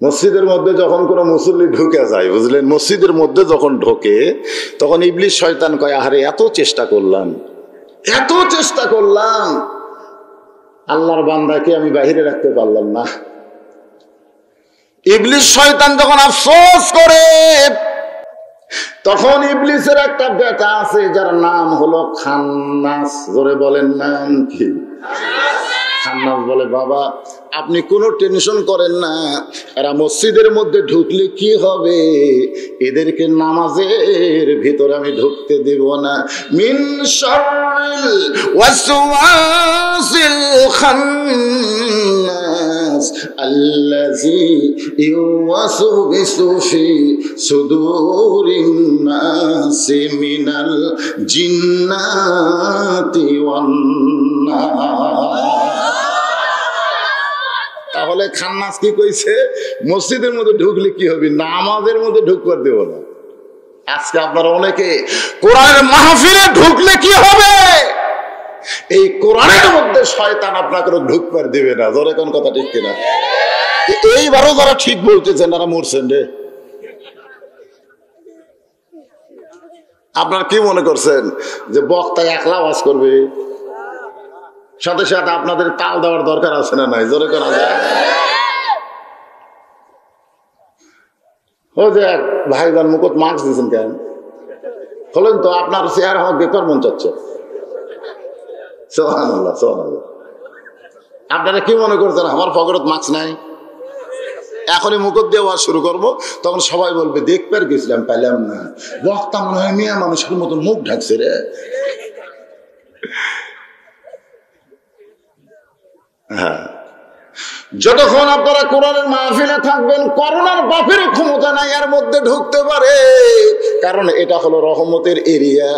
মসজিদের মধ্যে যখন কোনো মুসল্লি ঢুকে যায়, বুঝলেন, মসজিদের মধ্যে যখন ঢোকে তখন ইবলিস শয়তান কয়, আরে এত চেষ্টা করলাম, আল্লাহর বান্দাকে আমি বাহিরে রাখতে পারলাম না। ইবলিস শয়তান যখন আফসোস করে, তখন ইবলিসের একটা বেটা আছে যার নাম হলো খান্নাস। জোরে বলেন, নাম কি? খান্নাস বলে, বাবা আপনি কোনো টেনশন করেন না, এরা মসজিদের মধ্যে ঢুকলে কি হবে, এদেরকে নামাজের ভিতরে আমি ঢুকতে দেব না। মিন শাররিল ওয়াসওয়াসিল খান্নাস আল্লাযী ইউওয়াসওয়িসু ফি সুদুরিন নাসি মিনাল জিন্নাতি ওয়ান নাস। তাহলে খান্নাস কি কইছে? মসজিদের মধ্যে ঢুকলে কি হবে, নামাজের মধ্যে ঢুকবার দেব না। আজকে আপনারা অনেকে কোরআনের মাহফিলে ঢুকলে কি হবে, এই কোরআনের মধ্যে শয়তান আপনাকে ঢুকবার দিবে না। জোরে কোন কথা ঠিক কিনা? এইবারও যারা ঠিক বলতেছেন তারা মরছেন রে। আপনারা কি মনে করছেন যে বক্তা একলা আওয়াজ করবে? সাথে সাথে আপনাদের তাল দেওয়ার দরকার আছে না নাই? জোরে করা যায়। ও যে ভাইজান মুকুট মাস্ক দিয়েছেন কেন? বলেন তো, আপনার চেহারা আমার বেকার মন চাচ্ছে। সুবহানাল্লাহ, সুবহানাল্লাহ। আপনারা কি মনে করছেন আমার পকেটে মাস্ক নাই? এখনই মুকুট দিয়ে ওয়াজ শুরু করবো, তখন সবাই বলবে দেখবার গেছিলাম পাইলাম না, বক্তা মনে হয় মিয়া মানুষের মতো মুখ ঢাকছে রে। হ্যাঁ, যতক্ষণ আপনারা কোরআনের মাহফিলে থাকবেন, করোনার বাপের ক্ষমতা নাই এর মধ্যে ঢুকতে পারে, কারণ এটা হলো রহমতের এরিয়া,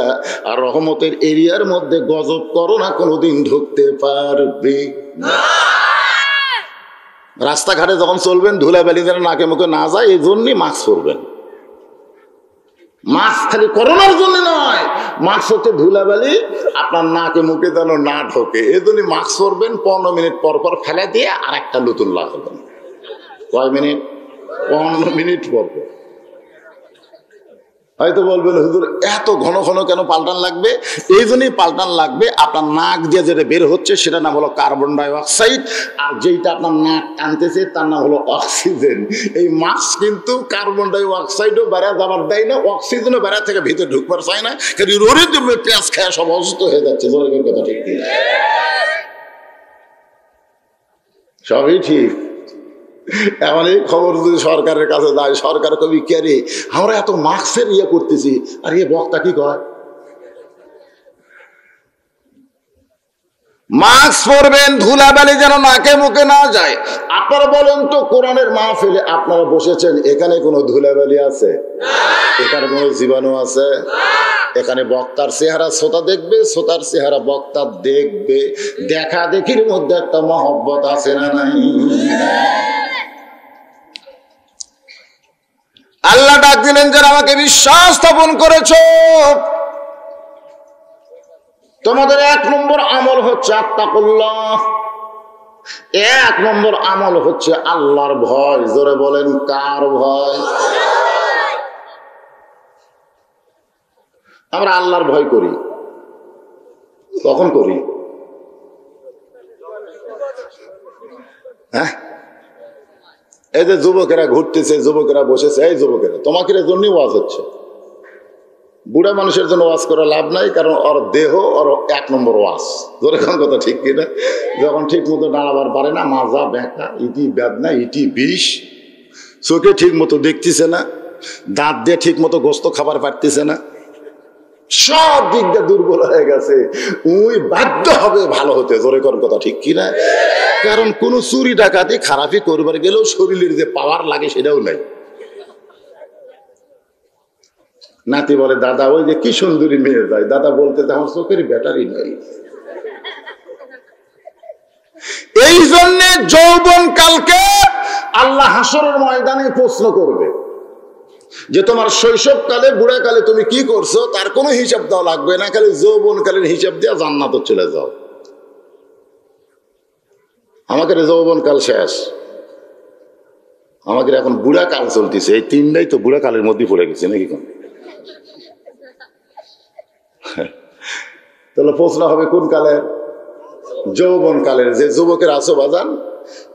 আর রহমতের এরিয়ার মধ্যে গজব করোনা কোনোদিন ঢুকতে পারবে না। রাস্তাঘাটে যখন চলবেন ধুলাবালি যেন নাকে মুখে না যায়, এই জন্যই মাস্ক পরবেন। মাস্ক খালি করোনার জন্য নয়, মাস্ক হচ্ছে ধুলাবালি আপনার নাকে মুখে যেন না ঢোকে, এই জন্য মাস্ক পরবেন। 15 মিনিট পর পর ফেলে দিয়ে আর একটা নতুন লাগাবেন। কয় মিনিট? 15 মিনিট পর পর। হয়তো বলবেন হুজুর এত ঘন ঘন কেন পাল্টান লাগবে? এই জন্যই পাল্টান লাগবে, আপনার নাক দিয়ে যেটা বের হচ্ছে সেটা নাম হলো কার্বন ডাই অক্সাইড, আর যেটা আপনার নাক টানতেছে তার নাম হলো অক্সিজেন। এই মাস্ক কিন্তু কার্বন ডাই অক্সাইডও বেড়া যাবার দেয় না, অক্সিজেনও বেড়া থেকে ভিতরে ঢুকবার চায় না, কারণ রোদের জন্য পেঁয়াজ খাওয়া সব অসুস্থ হয়ে যাচ্ছে। কথা ঠিক কি? সবই ঠিক। এমন এই খবর যদি সরকারের কাছে যায়, সরকার কবি কে রে আমরা এত মাস্কের ইয়ে করতেছি, আর এ বক্তা কি কয় মাস্ক পরবেন, ধুলাবালি যেন নাকে মুখে না যায়। আপনারা বলেন তো, কোরআনের মাহফিলে আপনারা বসেছেন, এখানে কোনো ধুলাবালি আছে? এখানে কোনো জীবাণু আছে? এখানে বক্তার চেহারা শ্রোতা দেখবে, শ্রোতার চেহারা বক্তা দেখবে, দেখা দেখির মধ্যে একটা মহব্বত আছে না নাই? আল্লাহ ডাক দিলেন, যারা আমাকে বিশ্বাস স্থাপন করেছো, তোমাদের 1 নম্বর আমল হচ্ছে আত্তাকুল্লাহ। 1 নম্বর আমল হচ্ছে আল্লাহর ভয়। জোরে বলেন, কার ভয়? আমরা আল্লাহর ভয় করি। কখন করি? হ্যাঁ, এই যে যুবকেরা ঘুরতেছে, যুবকেরা বসেছে, এই যুবকেরা তোমাকে জন্য ওয়াজ হচ্ছে। বুড়া মানুষের জন্য ওয়াজ করা লাভ নাই, কারণ ওর দেহ ওর 1 নম্বর ওয়াজ। যেরকম কথা ঠিক কিনা? যখন ঠিক মতো দাঁড়াবার পারে না, মাজা ব্যাকা, ইটি বেদনা, ইটি বিষ, চোখে ঠিক মতো দেখতেছে না, দাঁত দিয়ে ঠিক মতো গোস্ত খাবার পারতেছে না, সব দিক দিয়ে দুর্বল হয়ে গেছে, ওই বাধ্য হবে ভালো হতে। জোরে কর কথা ঠিক কিনা? কারণ কোন চুরি ডাকাতি খারাপি করবার গেলেও শরীরের যে পাওয়ার লাগে সেটাও নাই। নাতি বলে, দাদা ওই যে কি সুন্দরী মেয়ে যায়। দাদা বলতে আমার চোখের ব্যাটারি নাই। এই জন্য যৌবন কালকে আল্লাহ হাসরের ময়দানে প্রশ্ন করবে যে তোমার শৈশবকালে বুড়াকালে তুমি কি করছো, তার কোনো হিসাব দেওয়া লাগবে না, খালি যৌবনকালের হিসাব দিয়ে জান্নাতে চলে যাও। আমাকে যৌবনকাল শেষ, আমাদের এখন বুড়া কাল চলতেছে, এই তিনটাই তো বুড়া কালের মধ্যে পড়ে গেছে নাকি কোন? তাহলে প্রশ্ন হবে কোন কালের? যৌবন কালের। যে যুবকের আছো বাজান,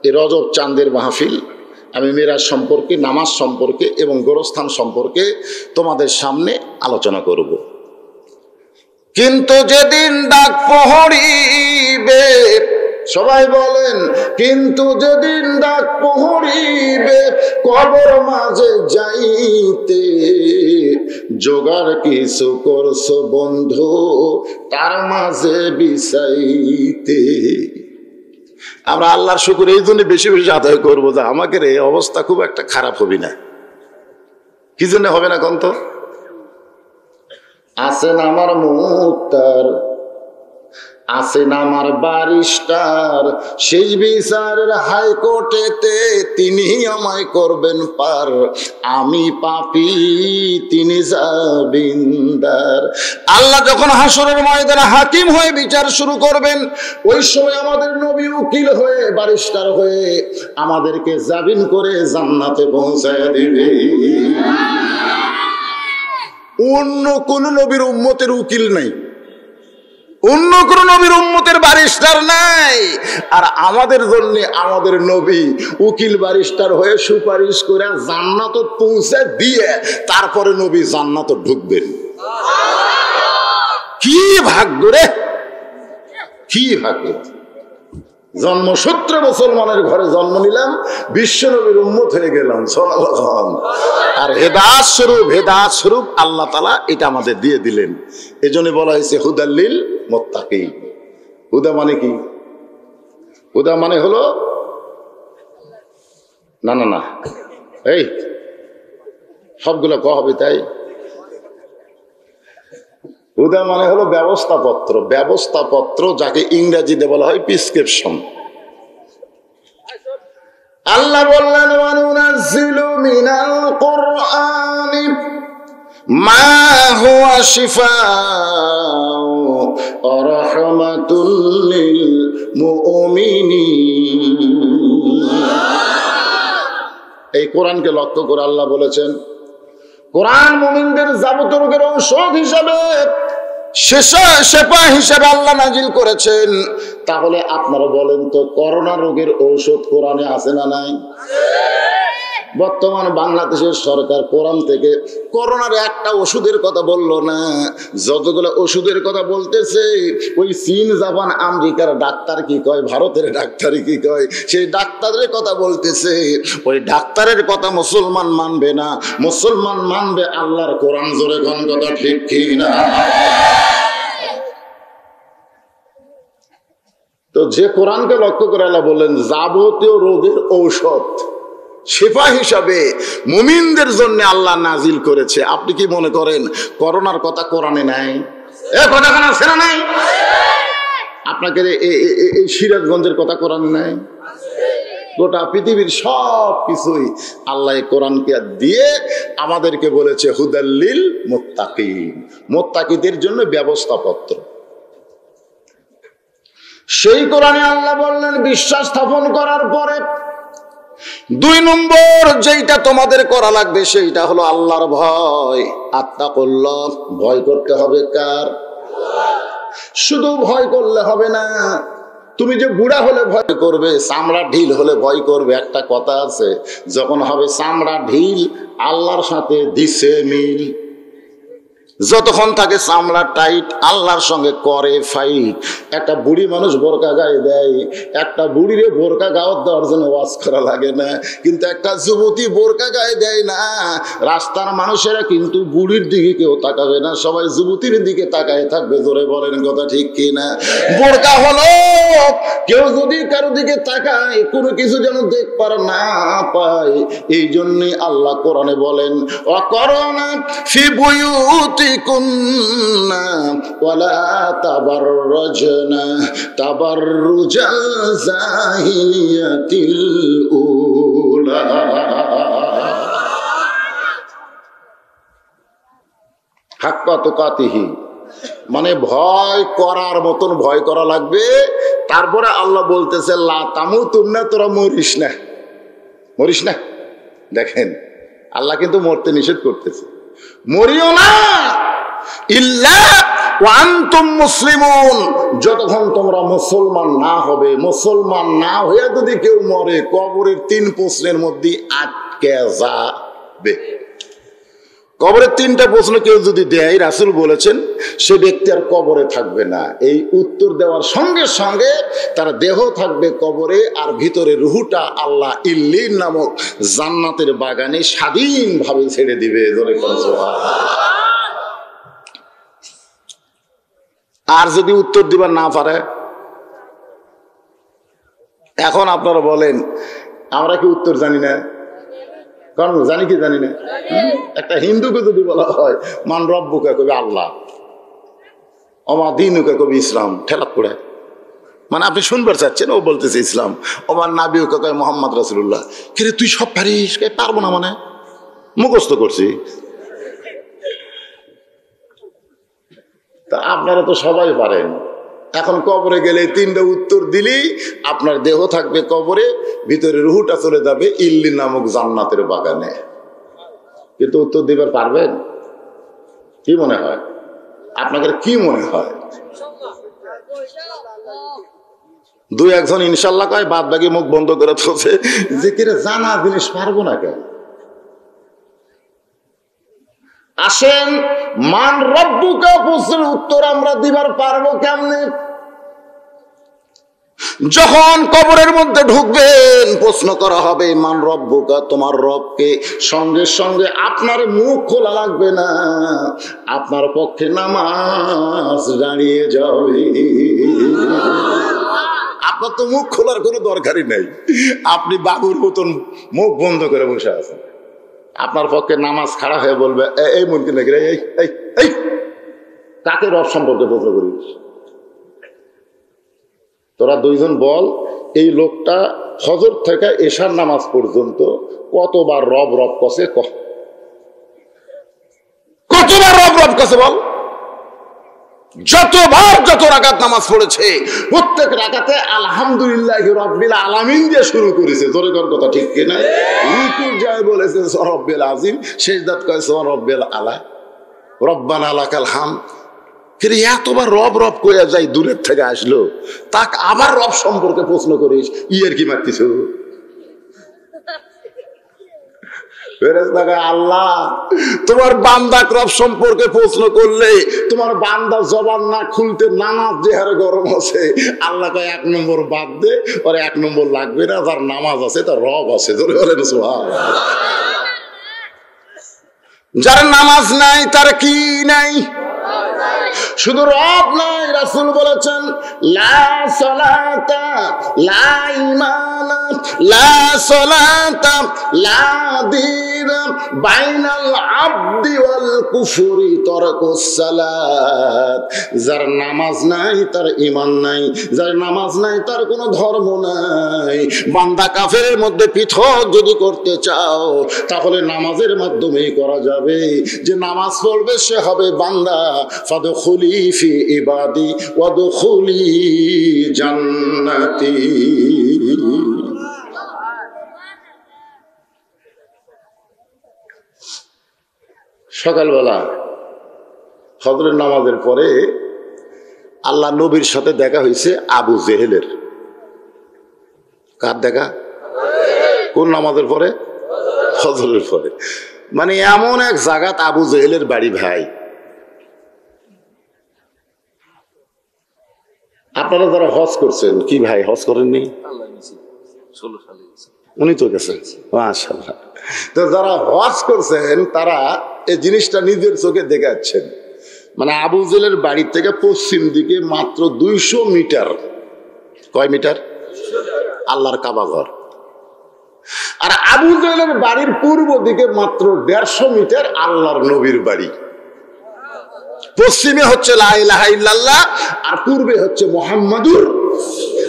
এই রজব চাঁদের মাহফিল আমি মেরাজ সম্পর্কে, নামাজ সম্পর্কে এবং গোরস্থান সম্পর্কে তোমাদের সামনে আলোচনা করব। কিন্তু যেদিন ডাক পহরিবে, সবাই বলেন, কিন্তু যেদিন ডাক পহরিবে কবর মাঝে যাইতে, জোগাড় কিছু করছো বন্ধু তার মাঝে বিছাইতে। আমরা আল্লাহর শুকর এই জন্য বেশি বেশি আদায় করবো যে আমাকে এই অবস্থা খুব একটা খারাপ হবে না। কি জন্য হবে না কন্ত? আছেন আমার মুক্তার, আছেন আমার বারিস্টার, শেষ বিচারের হাইকোর্টেতে তিনি আমায় করবেন পার। আমি পাপী, তিনি জামিনদার। আল্লাহ যখন হাসরের ময়দানে হাকিম হয়ে বিচার শুরু করবেন, ওই সময় আমাদের নবী উকিল হয়ে, বারিস্টার হয়ে আমাদেরকে জামিন করে জান্নাতে পৌঁছায় দিবে। অন্য কোন নবীর উম্মতের উকিল নাই, অন্য কোন নবীর উম্মতের বারিস্টার নাই। আর আমাদের জন্য আমাদের নবী উকিল বারিস্টার হয়ে সুপারিশ করে জান্নাত পৌঁছে দিয়ে তারপরে নবী জান্নাত ঢুকবেন। কি ভাগ্য রে, কি ভাগ্য! জন্মসূত্রে মুসলমানের ঘরে জন্ম নিলাম, বিশ্ব নবীর উম্মত হয়ে গেলাম। আর হেদায়েত স্বরূপ আল্লাহ তাআলা এটা আমাদের দিয়ে দিলেন। এজন্য বলা হয়েছে হুদাল্লিল মুত্তাকিন। হুদা মানে কি? হুদা মানে হলো, না না না, এই সবগুলো ক হবে তাই। হুদা মানে হলো ব্যবস্থাপত্র, ব্যবস্থাপত্র যাকে ইংরেজিতে বলা হয় প্রেসক্রিপশন। আল্লাহ বললেন ওয়ানুনাজ্জিলু মিনাল কুরআনি মা হুয়া শিফাউ ওয়া রাহমাতুল লিল মুমিনিন। এই কোরআনকে লক্ষ্য করে আল্লাহ বলেছেন, কোরআন মুমিনদের যাবতীয় রোগের ঔষধ হিসাবে, শেফা হিসেবে আল্লাহ নাজিল করেছেন। তাহলে আপনারা বলেন তো, করোনা রোগের ঔষধ কোরআনে আছে না নাই? বর্তমান বাংলাদেশের সরকার কোরআন থেকে করোনার একটা ওষুধের কথা বলল না, যতগুলো ওষুধের কথা বলতেছে ওই চীন, জাপান, আমেরিকার ডাক্তার কি কয়, ভারতের ডাক্তার কি কয়, সেই ডাক্তারের কথা বলতেছে। ওই ডাক্তারের কথা মুসলমান মানবে না, মুসলমান মানবে আল্লাহর কোরআন। জোরে কোন কথা ঠিক কি না? তো যে কোরআনকে লক্ষ্য করে আল্লাহ বললেন যাবতীয় রোগের ঔষধ শিফা হিসাবে মুমিনদের জন্য আল্লাহ নাজিল করেছে। আপনি কি মনে করেন করোনার কথা কোরআনে নাই? কথাখানা আছে না নাই? আপনাকে এই সিরাজগঞ্জের কথা কোরআনে নাই? গোটা পৃথিবীর সব কিছুই আল্লাহ কোরআনকে দিয়ে আমাদেরকে বলেছে হুদাল্লিল মুত্তাকিন, মুত্তাকিদের জন্য ব্যবস্থাপত্র। সেই কোরআনে আল্লাহ বললেন বিশ্বাস স্থাপন করার পরে 2 নম্বর যেটা তোমাদের করা লাগবে সেইটা হলো আল্লাহর ভয়। আত্তাকুল্লাহ, ভয় করতে হবে কার? শুধু ভয় করলে হবে না, তুমি যে বুড়া হলে ভয় করবে, চামড়া ঢিল হলে ভয় করবে। একটা কথা আছে, যখন হবে চামড়া ঢিল আল্লাহর সাথে দিছে মিল। যতক্ষণ থাকে চামড়া টাইট আল্লাহর সঙ্গে করে ফাইট। একটা বুড়ি মানুষ বোরকা গায়ে দেয়, একটা বুড়িরে বোরকা গাও দেওয়ার জন্য ওয়াজ করা লাগে না, কিন্তু একটা যুবতী বোরকা গায়ে দেয় না। রাস্তার মানুষেরা কিন্তু বুড়ির দিকে কেউ তাকাবে না, সবাই যুবতীর দিকে তাকায় থাকবে। জোরে বলেন কথা ঠিক কিনা? বোরকা হলো কেউ যদি কারো দিকে তাকায় কোনো কিছু যেন দেখবার না পায়। এই জন্যই আল্লাহ কোরআনে বলেন অকরনা ফি বুয়ুতিকুন্না ওয়ালা তাবাররাজনা তাবাররুজাল জাহিলিয়াতিল উলা। হাক্কা তুকাতিহি মানে ভয় করার মতন ভয় করা লাগবে। তারপরে আল্লাহ বলতেছে লা তামুতুন্না, তোরা মরিস না, মরিস না। দেখেন আল্লাহ কিন্তু মরতে নিষেধ করতেছে, মরিও না ইল্লা ওয়া আনতুম মুসলিমুন, যতক্ষণ তোমরা মুসলমান না হবে। মুসলমান না হয়ে যদি কেউ মরে কবরের 3 প্রশ্নের মধ্যে আটকে যাবে। কবরের 3টা প্রশ্ন কেউ যদি দেয়, রাসূল বলেছেন সে ব্যক্তি আর কবরে থাকবে না। এই উত্তর দেওয়ার সঙ্গে সঙ্গে তার দেহ থাকবে কবরে, আর ভিতরে রুহুটা আল্লাহ ইল্লিন নামক জান্নাতের বাগানে স্বাধীনভাবে ছেড়ে দিবে। আর যদি উত্তর দিবার না পারে, এখন আপনারা বলেন আমরা কি উত্তর জানি না? কারণ জানি কি জানি না? একটা হিন্দুকে যদি বলা হয় মান রব্বুকা, কবি আল্লাহ, ওমা দীনুকা, কবি ইসলাম, ঠেলাত পড়ে। মানে আপনি শুনবার চাচ্ছেন, ও বলতেছে ইসলাম। ওমার নাবিউকা, কয় মোহাম্মদ রাসূলুল্লাহ। কিন্তু তুই সব পারিস? পারবো না, মানে মুখস্থ করছি। তা আপনারা তো সবাই পারেন। এখন কবরে গেলে 3টা উত্তর দিলেই আপনার দেহ থাকবে কবরে, ভিতরে রুহুটা চলে যাবে ইল্লি নামক জান্নাতের বাগানে। কিন্তু উত্তর দিবার পারবেন? কি মনে হয় আপনাদের? কি মনে হয়? 2-1জন ইনশাল্লাহ কয়, বাদ বাকি মুখ বন্ধ করে চলছে যে কিরে জানা জিনিস পারবো না কেন? আসেন মান রব্বুকা প্রশ্নের উত্তর আমরা দিবার পারবো কেমনে? যখন কবরের মধ্যে ঢুকবেন প্রশ্ন করা হবে মান রব্বুকা, তোমার রবকে, সঙ্গে সঙ্গে আপনার মুখ খোলা লাগবে না, আপনার পক্ষে নামাজ দাঁড়িয়ে যাবে। আপনার তো মুখ খোলার কোনো দরকারই নেই, আপনি বাবুর মতন মুখ বন্ধ করে বসে আছেন। আপনার পক্ষে নামাজ খাড়া হয়ে বলবে, এই মনকে নাকি রে, এই কাকে রব সম্পর্কে প্রশ্ন করিস? তোরা 2জন বল, এই লোকটা ফজর থেকে এশার নামাজ পর্যন্ত কতবার রব রব কসে? কতবার রব রব কসে বল? যতবার যত রাকাত নামাজ পড়েছে প্রত্যেক রাকাতে আলহামদুলিল্লাহ রাব্বিল আলামিন দিয়ে শুরু করেছে। জোরে কর কথা, ঠিক কিনা? রুকুর যায় বলেছে রব্বিল আযীম, সিজদাত কয়েছে রব্বিল আলা, রব্বানা লাকাল হামদ। কিন্তু এতবার রব রব কইয়া যাই, দূরের থেকে আসলো, তাক আবার রব সম্পর্কে প্রশ্ন করিস, ইয়ের কি মারতিস? আল্লাহ তোমার বান্দা রব সম্পর্কে প্রশ্ন করলে তোমার বান্দা জবান না খুলতে নামাজ যে হারে গরম আছে, আল্লাহ কয় 1 নম্বর বাদ দে, ওর 1 নম্বর লাগবে না, যার নামাজ আছে তার রব আছে। ধরে বলেন সুবহানাল্লাহ। যার নামাজ নাই তার কি নাই? শুধু রব নাই, রাসূল বলেছেন লা সালাতা লা ঈমানা লা সালাতা লা দীনা বাইনাল আবদি ওয়াল কুফরি তারাকুস সালাত। যার নামাজ নাই তার ঈমান নাই, যার নামাজ নাই তার কোনো ধর্ম নাই। বান্দা কাফেরের মধ্যে পৃথক যদি করতে চাও তাহলে নামাজের মাধ্যমেই করা যাবে। যে নামাজ পড়বে সে হবে বান্দা। ফাদখুলি ফি ইবাদি ওয়াদখুলি জান্নাতি। সকালবেলা ফজরের নামাজের পরে আল্লাহ নবীর সাথে দেখা হয়েছে আবু জেহেলের। কার দেখা? কোন নামাজের পরে? ফজরের পরে। মানে এমন এক জায়গাত আবু জেহেলের বাড়ি। ভাই আপনারা যারা হজ করছেন, কি ভাই হজ করেননি? উনি তো গেছেন, মাশাআল্লাহ। তো যারা হজ করছেন তারা এই জিনিসটা নিজের চোখে দেখাচ্ছেন। মানে আবু জেহেলের বাড়ি থেকে পশ্চিম দিকে মাত্র 200 মিটার। কয় মিটার? আল্লাহর কাবা ঘর। আর আবু জেহেলের বাড়ির পূর্ব দিকে মাত্র 150 মিটার আল্লাহর নবীর বাড়ি। পশ্চিমে হচ্ছে লা ইলাহা ইল্লাল্লাহ আর পূর্বে হচ্ছে মুহাম্মাদুর।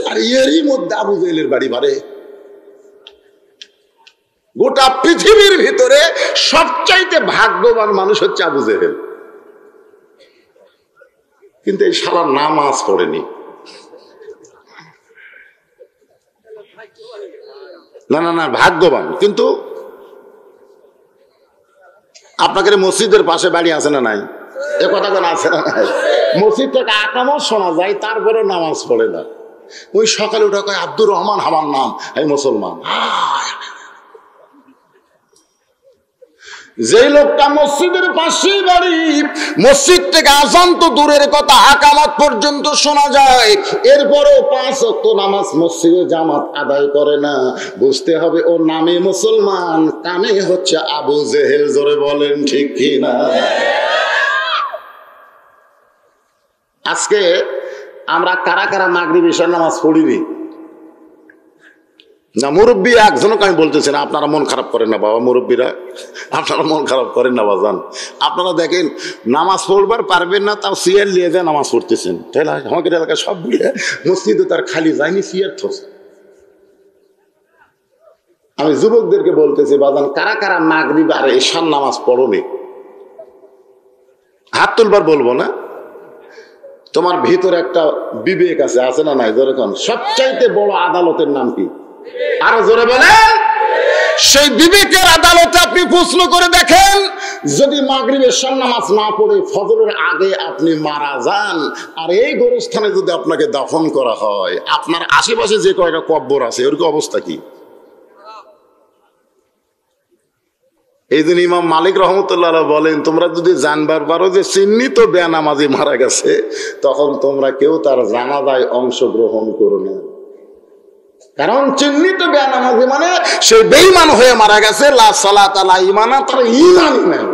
আর এরই মধ্যে আবু জেহেলের বাড়ি। বাড়ে গোটা পৃথিবীর ভিতরে সবচাইতে ভাগ্যবান মানুষ হচ্ছে আবু জেহেল। কিন্তু এই শালা নামাজ পড়েনি। না না না, ভাগ্যবান কিন্তু আপনাদের মসজিদের পাশে বাড়ি আছে না নাই? এ কথা কেন আছে না নাই? মসজিদ থেকে আকামত শোনা যায়, তারপরে নামাজ পড়ে না। ওই সকালে ওটা কয় আব্দুর রহমান আমার নাম, এই মুসলমান। যে লোকটা মসজিদের পাশেই বাড়ি, মসজিদ থেকে আযান তো দূরের কথা, আকামত পর্যন্ত শোনা যায়, এরপরেও 5 ওয়াক্ত নামাজ মসজিদে জামাত আদায় করে না, বুঝতে হবে ও নামে মুসলমান, কামে হচ্ছে আবু জেহেল। জোরে বলেন ঠিক কি না? আজকে আমরা কারা কারা মাগরিব ইশার নামাজ পড়িনি না? মুরব্বী একজনকে আমি বলতেছি না, আপনারা মন খারাপ করেন না বাবা, মুরব্বীরা আপনারা মন খারাপ করেন না বাজান। আপনারা দেখেন নামাজ পড়বার পারবেন না, তাও সিয়ার নিয়ে যায় নামাজ পড়তেছেন। তাহলে আমাদের এলাকায় সব মসজিদে তার খালি যায়নি, সিয়ার থসে। আমি যুবকদেরকে বলতেছি বাজান, কারা কারা মাগরিব আর ইশার নামাজ পড়োনি? হাত তুলবার বলবো না, তোমার ভিতরে একটা বিবেক আছে না নাই? যেরকম সবচাইতে বড় আদালতের নাম কি? আরো জোরে বলেন। সেই বিবেকের আদালতে আপনি প্রশ্ন করে দেখেন, যদি মাগরিবের ইশার নামাজ না পড়ে ফজরের আগে আপনি মারা যান, আর এই গোরস্থানে যদি আপনাকে দাফন করা হয়, আপনার আশেপাশে যে কয়টা কব্বর আছে ওর কি অবস্থা কি? এই জন্য ইমাম মালিক রহমতুল্লাহ বলেন, তোমরা যদি জানবার পারো যে চিহ্নিত বেনামাজি মারা গেছে, তখন তোমরা কেউ তার জানাজায় অংশগ্রহণ করো না। কারণ চিহ্নিত বেনামাজি মানে সে বেঈমান হয়ে মারা গেছে, লা সালাত আলা ঈমান, তার ঈমানই নাই।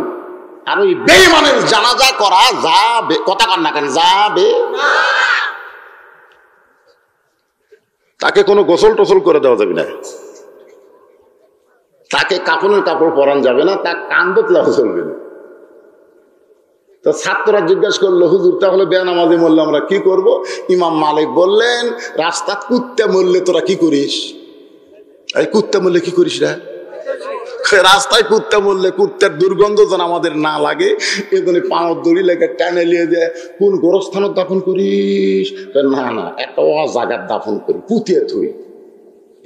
আর ওই বেঈমানের জানাজা করা যাবে, কথা কন না কেন, যাবে না। তাকে কোনো গোসল টোসল করে দেওয়া যাবে না, তাকে কাফনের কাপড় পরান যাবে না, তার কান বদলাও চলবে না। তো ছাত্ররা জিজ্ঞাসা করলো, হুজুর তাহলে বেনামাজি মরলে আমরা কি করব? ইমাম মালিক বললেন, রাস্তা কুত্তে মরলে তোরা কি করিস? এই কুত্তে মরলে কি করিস রে? রাস্তায় কুত্তে মরলে কুত্তের দুর্গন্ধ যেন আমাদের না লাগে, এজন্য পাঁচ দড়ি লেগে টেনে নিয়ে যায়, কোন গোরস্থানে দাফন করিস? না না, একটা অজাগার দাফন করি, পুঁতিয়ে থুই।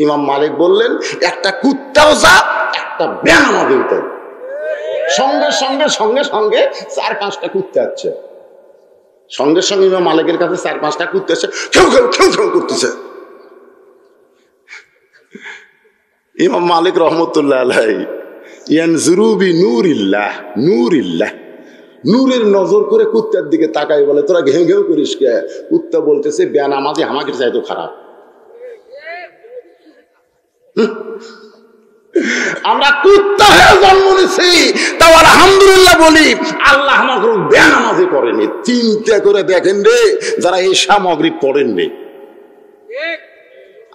ইমাম মালিক বললেন, একটা কুত্তাও যা, একটা বেনামাজিও তাই। সঙ্গে সঙ্গে সঙ্গে সঙ্গে 4-5টা কুত্তে আসছে, সঙ্গে সঙ্গে ইমাম মালিকের কাছে 4-5টা কুত্তে আসছে, খেউ খেউ খেউ খেউ করতেছে। ইমাম মালিক রহমতুল্লাহ আলাইহি ইয়ানজুরু বিনূরিল্লাহ, নূরিল্লাহ, নূরের নজর করে কুত্তার দিকে তাকাই, বলে তোরা ঘেউ ঘেউ করিস কে? কুত্তা বলতেছে, বেনামাজি আমাকে চাইতো খারাপ। আমরা কুত্তা হয়ে জন্ম নিছি, তাও আলহামদুলিল্লাহ বলি, আল্লাহ আমাকে বেনামাজি করেনি। চিন্তা করে দেখেন রে, যারা এই সামগ্রী পড়েন রে।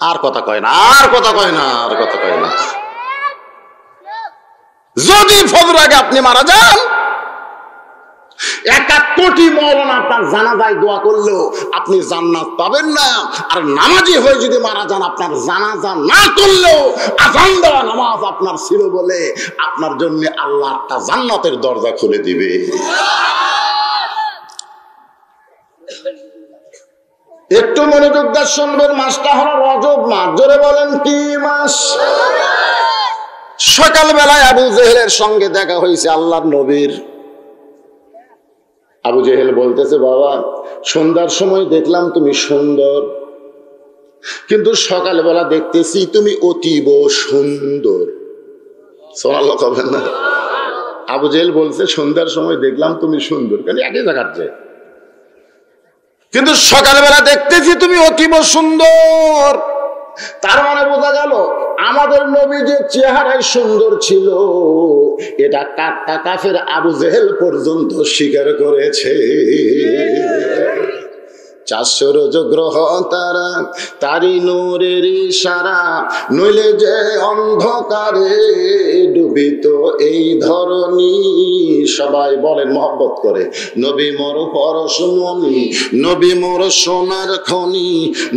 আর কথা কয় না, আর কথা কয় না, আর কথা কয় না। যদি ফজর আগে আপনি মারা যান, 1 কোটি মওলানা আপনার জানাজায় দোয়া করলেও আপনি জান্নাত পাবেন না। আর নামাজি হয়ে যদি মারা যান, আপনার জানাজা না করলেও আযান দেওয়া নামাজ আপনার ছিল বলে আপনার জন্য আল্লাহ একটা জান্নাতের দরজা খুলে দিবে। একটু মনোযোগ দিয়ে শুনবেন, মাসটা হলো রজব মাস। জোরে বলেন কি মাস? সকালবেলায় আবু জেহেলের সঙ্গে দেখা হয়েছে আল্লাহর নবীর। আবু জেহেল বলতেছে, বাবা সন্ধ্যার সময় দেখলাম তুমি সুন্দর, কিন্তু সকালবেলা দেখতেছি তুমি অতীব সুন্দর। সুবহানাল্লাহ কবেন না? আবু জেহেল বলছে, সন্ধ্যার সময় দেখলাম তুমি সুন্দর, কেন একই জায়গাতে, কিন্তু সকালবেলা দেখতেছি তুমি অতীব সুন্দর। তার মানে বোঝা গেল আমাদের নবী যে চেহারায় সুন্দর ছিল, এটা কাট্টা কাফের আবু জেহেল পর্যন্ত স্বীকার করেছে। 400 রোজ গ্রহ তারা, তারি নূরের ইশারা, নইলে যে অন্ধকারে ডুবিত এই ধরনী। সবাই বলেন মহব্বত করে, নবী মোর পরশমণি, নবী মোর সোনার খনি,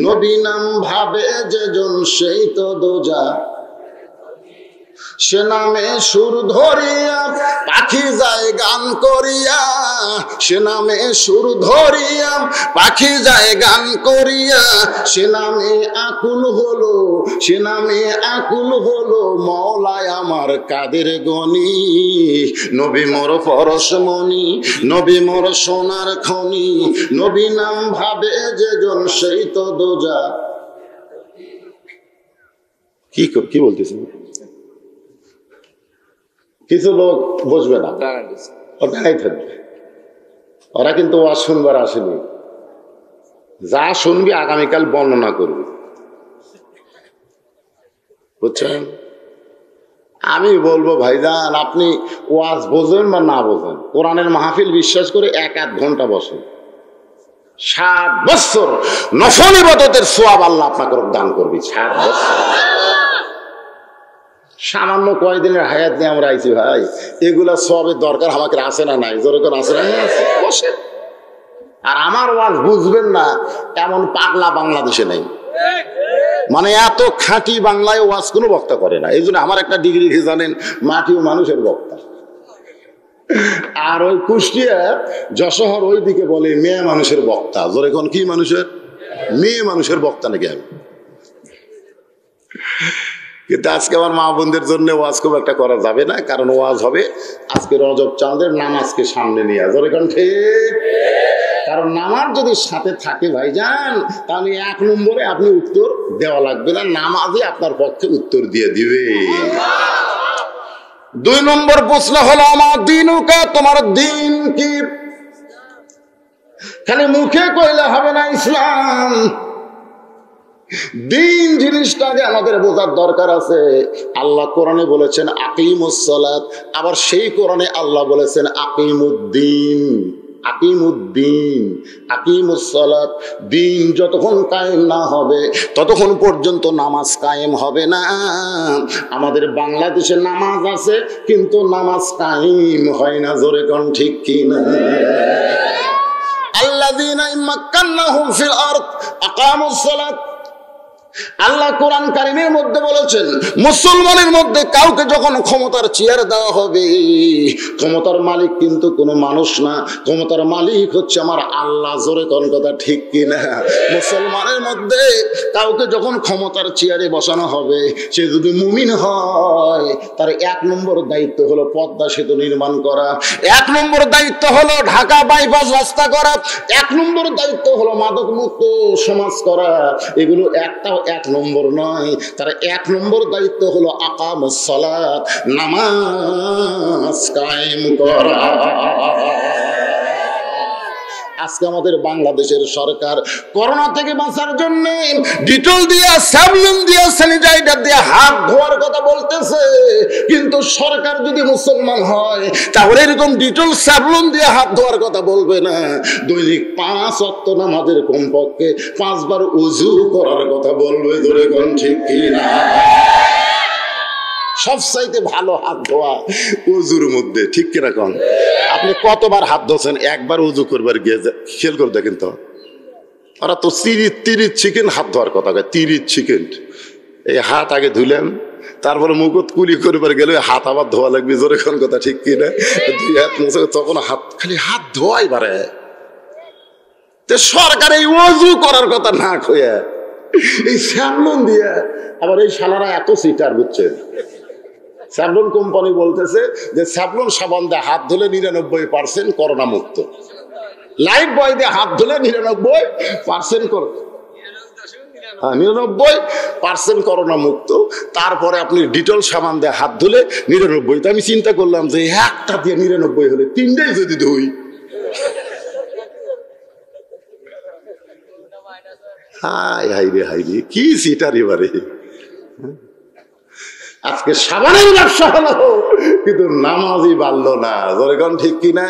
নবী নাম ভাবে যেজন সেই তো দোজা। সে নামে সুর ধরিয়া পাখি যায় গান করিয়া, সে নামে সুর ধরিয়া পাখি যায় গান করিয়া, সে নামে আকুল হলো সে নামে আকুল হলো মওলায় আমার কাদের গনি। নবী মোর পরশমণি, নবী মোর সোনার খনি, নবী নাম ভাবে যেজন সেই তো দোজা। কি বলতেছেন? কিছু লোক বসবে না, ওটাই থাকবে। ওরা কিন্তু ওয়াজ শুনবার আসেনি, যা শুনবি আগামীকাল বর্ণনা করবি, বুঝছেন? আমি বলবো ভাইজান, আপনি ওয়াজ বোঝেন বা না বোঝেন, কোরআনের মাহফিল বিশ্বাস করে 1-1 ঘন্টা বসেন, 7 বছর নফল ইবাদতের সওয়াব আল্লাহ আপনাকে দান করবি। 7 বছর, সামান্য কয়দিনের হায়াত নিয়ে আমরা আইছি ভাই, এগুলা সওয়াবের দরকার আমাকে আছে না নাই? জোরে করে আছে না? বসেন। আর আমার ওয়াজ বুঝবেন না এমন পাগলা বাংলাদেশে নেই। মানে এত খাঁটি বাংলায় ওয়াজ কোনো বক্তা করে না। এই জন্য আমার একটা ডিগ্রি জানেন, মাটি ও মানুষের বক্তা। আর ওই কুষ্টিয়া যশোহর ওই দিকে বলে মেয়ে মানুষের বক্তা। জোরে কোন কি মানুষের? মেয়ে মানুষের বক্তা নাকি আমি। কিন্তু আজকে আমার মা বোনদের জন্য ওয়াজ খুব একটা করা যাবে না, কারণ ওয়াজ হবে আজকে রজব চাঁদের নামাজকে সামনে নিয়ে। জোরে কোন ঠিক? কারণ নামাজ যদি সাথে থাকে ভাইজান, তাহলে 1 নম্বরে আপনি উত্তর দেওয়া লাগবে না, নামাজই আপনার পক্ষে উত্তর দিয়ে দিবে। 2 নম্বর প্রশ্ন হলো আমার দিনুকা, তোমার দিন কি? খালি মুখে কইলে হবে না ইসলাম, দিন জিনিসটাকে আমাদের বোঝার দরকার আছে। আল্লাহ কোরআনে বলেছেন আকিমুস সালাত, আবার সেই কোরআনে আল্লাহ বলেছেন আকিমুদ্দিন। আকিমুদ্দিন, আকিমুস সালাত। দিন যতক্ষণ কায়েম না হবে ততক্ষণ পর্যন্ত নামাজ কায়েম হবে না। আমাদের বাংলাদেশে নামাজ আছে কিন্তু নামাজ কায়েম হয় না। জোরে কোন ঠিক কিনা? আল্লাযীনা ইম্মাক্কান্নাহুম ফিল আরদ আকামুস সালাত। আল্লাহ কোরআন কারীমের মধ্যে বলেছেন, মুসলমানের মধ্যে কাউকে যখন ক্ষমতার চেয়ার দেওয়া হবে, ক্ষমতার মালিক কিন্তু কোনো মানুষ না, ক্ষমতার মালিক হচ্ছে আমার আল্লাহ। জোরে কোন কথা ঠিক কিনা? মুসলমানের মধ্যে কাউকে যখন ক্ষমতার চেয়ারে বসানো হবে, সে যদি মুমিন হয়, তার 1 নম্বর দায়িত্ব হলো পদ্মা সেতু নির্মাণ করা, 1 নম্বর দায়িত্ব হলো ঢাকা বাইপাস রাস্তা করা, 1 নম্বর দায়িত্ব হলো মাদক মুক্ত সমাজ করা। এগুলো একটাও 1 নম্বর নয়, তার 1 নম্বর দায়িত্ব হলো আকামুস সালাত, নামাজ কায়েম করা। আজকে আমাদের বাংলাদেশের সরকার করোনা থেকে বাঁচার জন্য ডিটল দিয়ে, স্যাভলন দিয়ে, স্যানিটাইজার দিয়ে হাত ধোয়ার কথা বলতেছে, কিন্তু সরকার যদি মুসলমান হয় তাহলে এরকম ডিটল স্যাভলন দিয়ে হাত ধোয়ার কথা বলবে না। দৈনিক 5 ওয়াক্ত নামাজের কমপক্ষে 5 বার ওযু করার কথা বলবে। ধরে কোন ঠিক কিনা? সবচাইতে ভালো হাত ধোয়া ওযুর মধ্যে, ঠিক কিনা কোন? আপনি কতবার হাত ধোছেন? 1 বার ওযু করবার গিয়ে খেয়াল করে দেখেন তো। ওরা তো 30 সেকেন্ড হাত ধোয়ার কথা, 30 সেকেন্ড। এই হাত আগে ধুলেন, তারপরে মুখত কুলি করবার গেলে হাত আবার ধোয়া লাগবে। জোরে কোন কথা ঠিক কিনা? 2 হাত মুছে তখন হাত, খালি হাত ধোয়াই পারে। সরকার এই ওযু করার কথা না কইয়া এই স্যাভলন দিয়ে, আবার এই শালারা এত সিটার বুঝছেন। স্যাভলন কোম্পানি বলতেছে যে স্যাভলন সাবান দিয়ে হাত ধুলে 99% করোনা মুক্ত, লাইফ বয় দিয়ে হাত ধুলে 99% করোনা মুক্ত। তারপরে আপনি ডিটল সাবান দিয়ে হাত ধুলে 99। তো আমি চিন্তা করলাম যে একটা দিয়ে 99 হলে 3টাই যদি ধুই, হাই হাই রে হাই রে, কি সিটার এবারে। আজকে সাবানের ব্যবসা হলো কিন্তু নামাজই বাড়লো না। জোরে কোন ঠিক কিনা?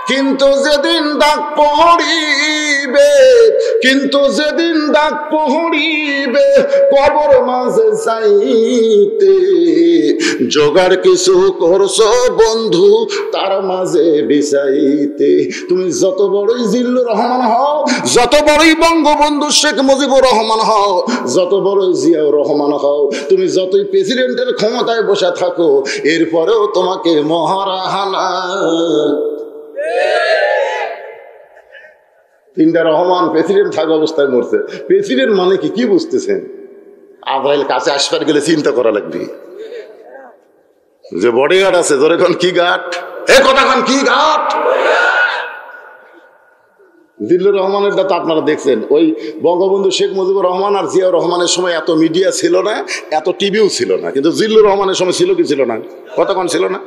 কিন্তু যেদিন ডাক পড়িবে, কিন্তু যেদিন ডাক পড়িবে কবর মাঝে চাইতে, জোগাড় কিছু করছো বন্ধু তার মাঝে বিছাইতে। তুমি যত বড়ই জিল্লুর রহমান হও, যত বড়ই বঙ্গবন্ধু শেখ মুজিবুর রহমান হও, যত বড়ই জিয়াউর রহমান হও, তুমি যতই প্রেসিডেন্টের ক্ষমতায় বসে থাকো, এরপরেও তোমাকে মহারাহানা। 3টা রহমান প্রেসিডেন্ট থাকা অবস্থায় মরছে। প্রেসিডেন্ট মানে কি বুঝতেছেন? আজরাইল কাছে আসবার গেলে চিন্তা করা লাগবে, যে বডিগার্ড আছে ধরে কোন কি ঘাট, এ কথা কোন কি ঘাট। জিল্লুর রহমানের তো আপনারা দেখছেন, ওই বঙ্গবন্ধু শেখ মুজিবুর রহমান আর জিয়াউর রহমানের সময় এত মিডিয়া ছিল না, এত টিভিও ছিল না, কিন্তু জিল্লুর রহমানের সময় ছিল কি ছিল না, কতক্ষণ ছিল না।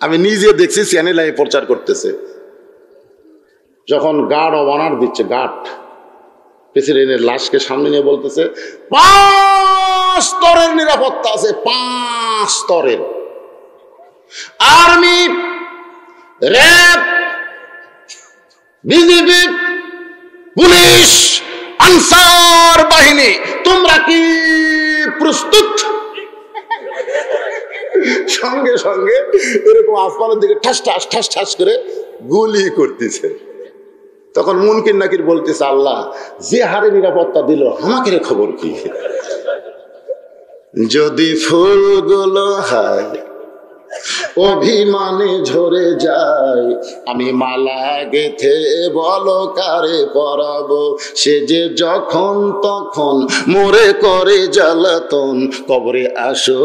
আমি নিজে দেখছি চ্যানেল লাইভে প্রচার করতেছে, যখন গার্ড অব অনার দিচ্ছে, গার্ড প্রেসিডেন্টের লাশকে সামনে নিয়ে বলতেছে 5 স্তরের নিরাপত্তা আছে, 5 স্তরের, army, RAB, BGB, police, answer বাহিনী, তোমরা কি প্রস্তুত? সঙ্গে সঙ্গে এরকম আসমানের দিকে ঠাস ঠাস ঠাস ঠাস করে গুলি করতেছে। তখন মুনকির নাকির বলতেছে, আল্লাহ যে হারে নিরাপত্তা দিল আমাকে খবর কি? যদি ফুলগুলো হয় অভিমানে ঝরে যায়, আমি মালা গেথে বলো কারে পরাবো, সে যে যখন তখন মোরে করে জ্বালাতন, কবরে আসো।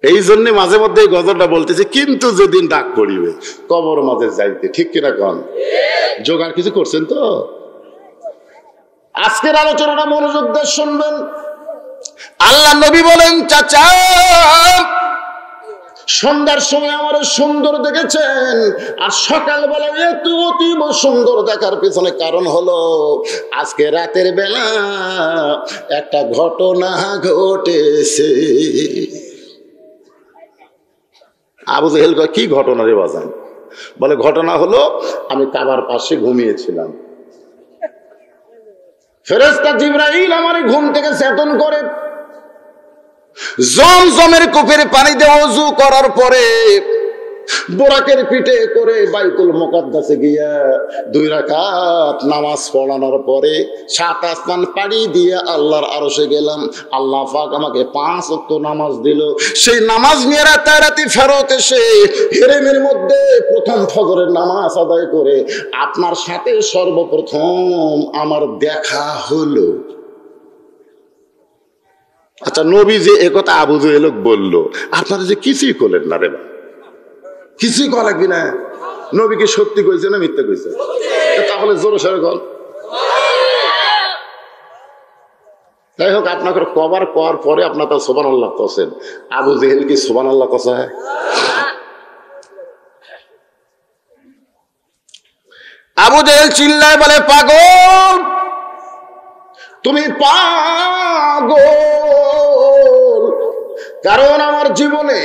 এই জন্য মাঝে মধ্যে এই গজলটা বলতেছে, কিন্তু যেদিন ডাক পড়িবে কবর মাঝে যাইতে, ঠিক কিনা কন? জোগাড় কিছু করছেন তো? আজকের আলোচনাটা মনোযোগ দিয়ে শুনবেন। আল্লাহ নবী বলেন, চাচা সন্ধ্যার সময় আমার সুন্দর দেখেছেন, আর সকালবেলা এত অতীব সুন্দর দেখার পেছনে কারণ হলো আজকে রাতের বেলা একটা ঘটনা ঘটেছে। আবু জেহেল কয়, কি ঘটনা রে বাজান? বলে, ঘটনা হলো আমি কাবার পাশে ঘুমিয়েছিলাম, ফেরেশতা জিবরাইল আমারে ঘুম থেকে চেতন করে, জমজমের কূপের পানি দিয়ে ওযু করার পরে বোরাকের পিঠে করে বাইতুল মুকাদ্দাসে গিয়া 2 রাকাত নামাজ পড়ানোর পরে 7 আসমান পাড়ি দিয়ে আল্লাহর আরশে গেলাম। আল্লাহ পাক আমাকে 5 ওয়াক্ত নামাজ দিল। সেই নামাজ নিয়ে রাতারাতি ফেরত এসে হেরেমের মধ্যে প্রথম ফজরের নামাজ আদায় করে আপনার সাথে সর্বপ্রথম আমার দেখা হলো। আচ্ছা, নবী যে একথা আবু জেহেল বললো, আপনারা যে কিছুই করলেন না রে, কিছুই করা লাগবি না। নবীকে সত্যি কইছে না মিথ্যা কইছে? তাহলে জোরে সরে কর। যাই হোক, আপনাকে কবার করার পরে আপনার তো সুবহানাল্লাহ কছেন, আবু জেহেল কি সুবহানাল্লাহ কছে? আবু জেহেল চিল্লায় বলে, পাগল, তুমি পাগল। কারণ আমার জীবনে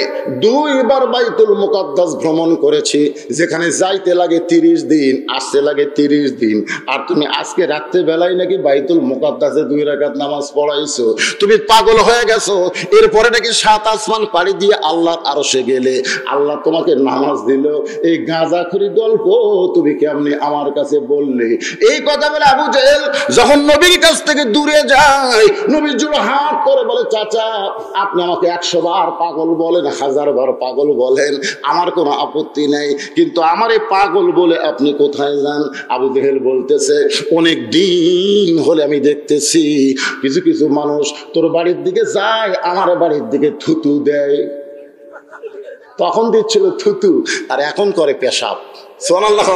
2 বার বাইতুল মুকাদ্দাস ভ্রমণ করেছি, যেখানে যাইতে লাগে 30 দিন, আসতে লাগে 30 দিন, আর তুমি আজকে রাত্রে বেলায় নাকি বাইতুল মুকাদ্দাসে 2 রাকাত নামাজ পড়াইছো। তুমি পাগল হয়ে গেছো। এরপরে নাকি 7 আসমান পাড়ি দিয়ে আল্লাহর আরশে গেলে, আল্লাহ তোমাকে নামাজ দিল। এই গাঁজাখুরি গল্প তুমি কেমনে আমার কাছে বললে? এই কথা বলে আবু জেহেল যখন নবীর কাছ থেকে দূরে যায়, নবী জোড় হাত করে বলে, চাচা আপনি আমাকে 100 বার পাগল বলেন, 1000 বার পাগল বলেন, আমার কোনো আপত্তি নাই, কিন্তু আমারে পাগল বলে আপনি কোথায় যান? আবু জেহেল বলতেছে, অনেক দিন হলে আমি দেখতেছি কিছু কিছু মানুষ তোর বাড়ির দিকে যায়, আমার বাড়ির দিকে থুতু দেয়। তখন দিচ্ছিল থুতু, আর এখন করে পেশাব। সুবহানাল্লাহ।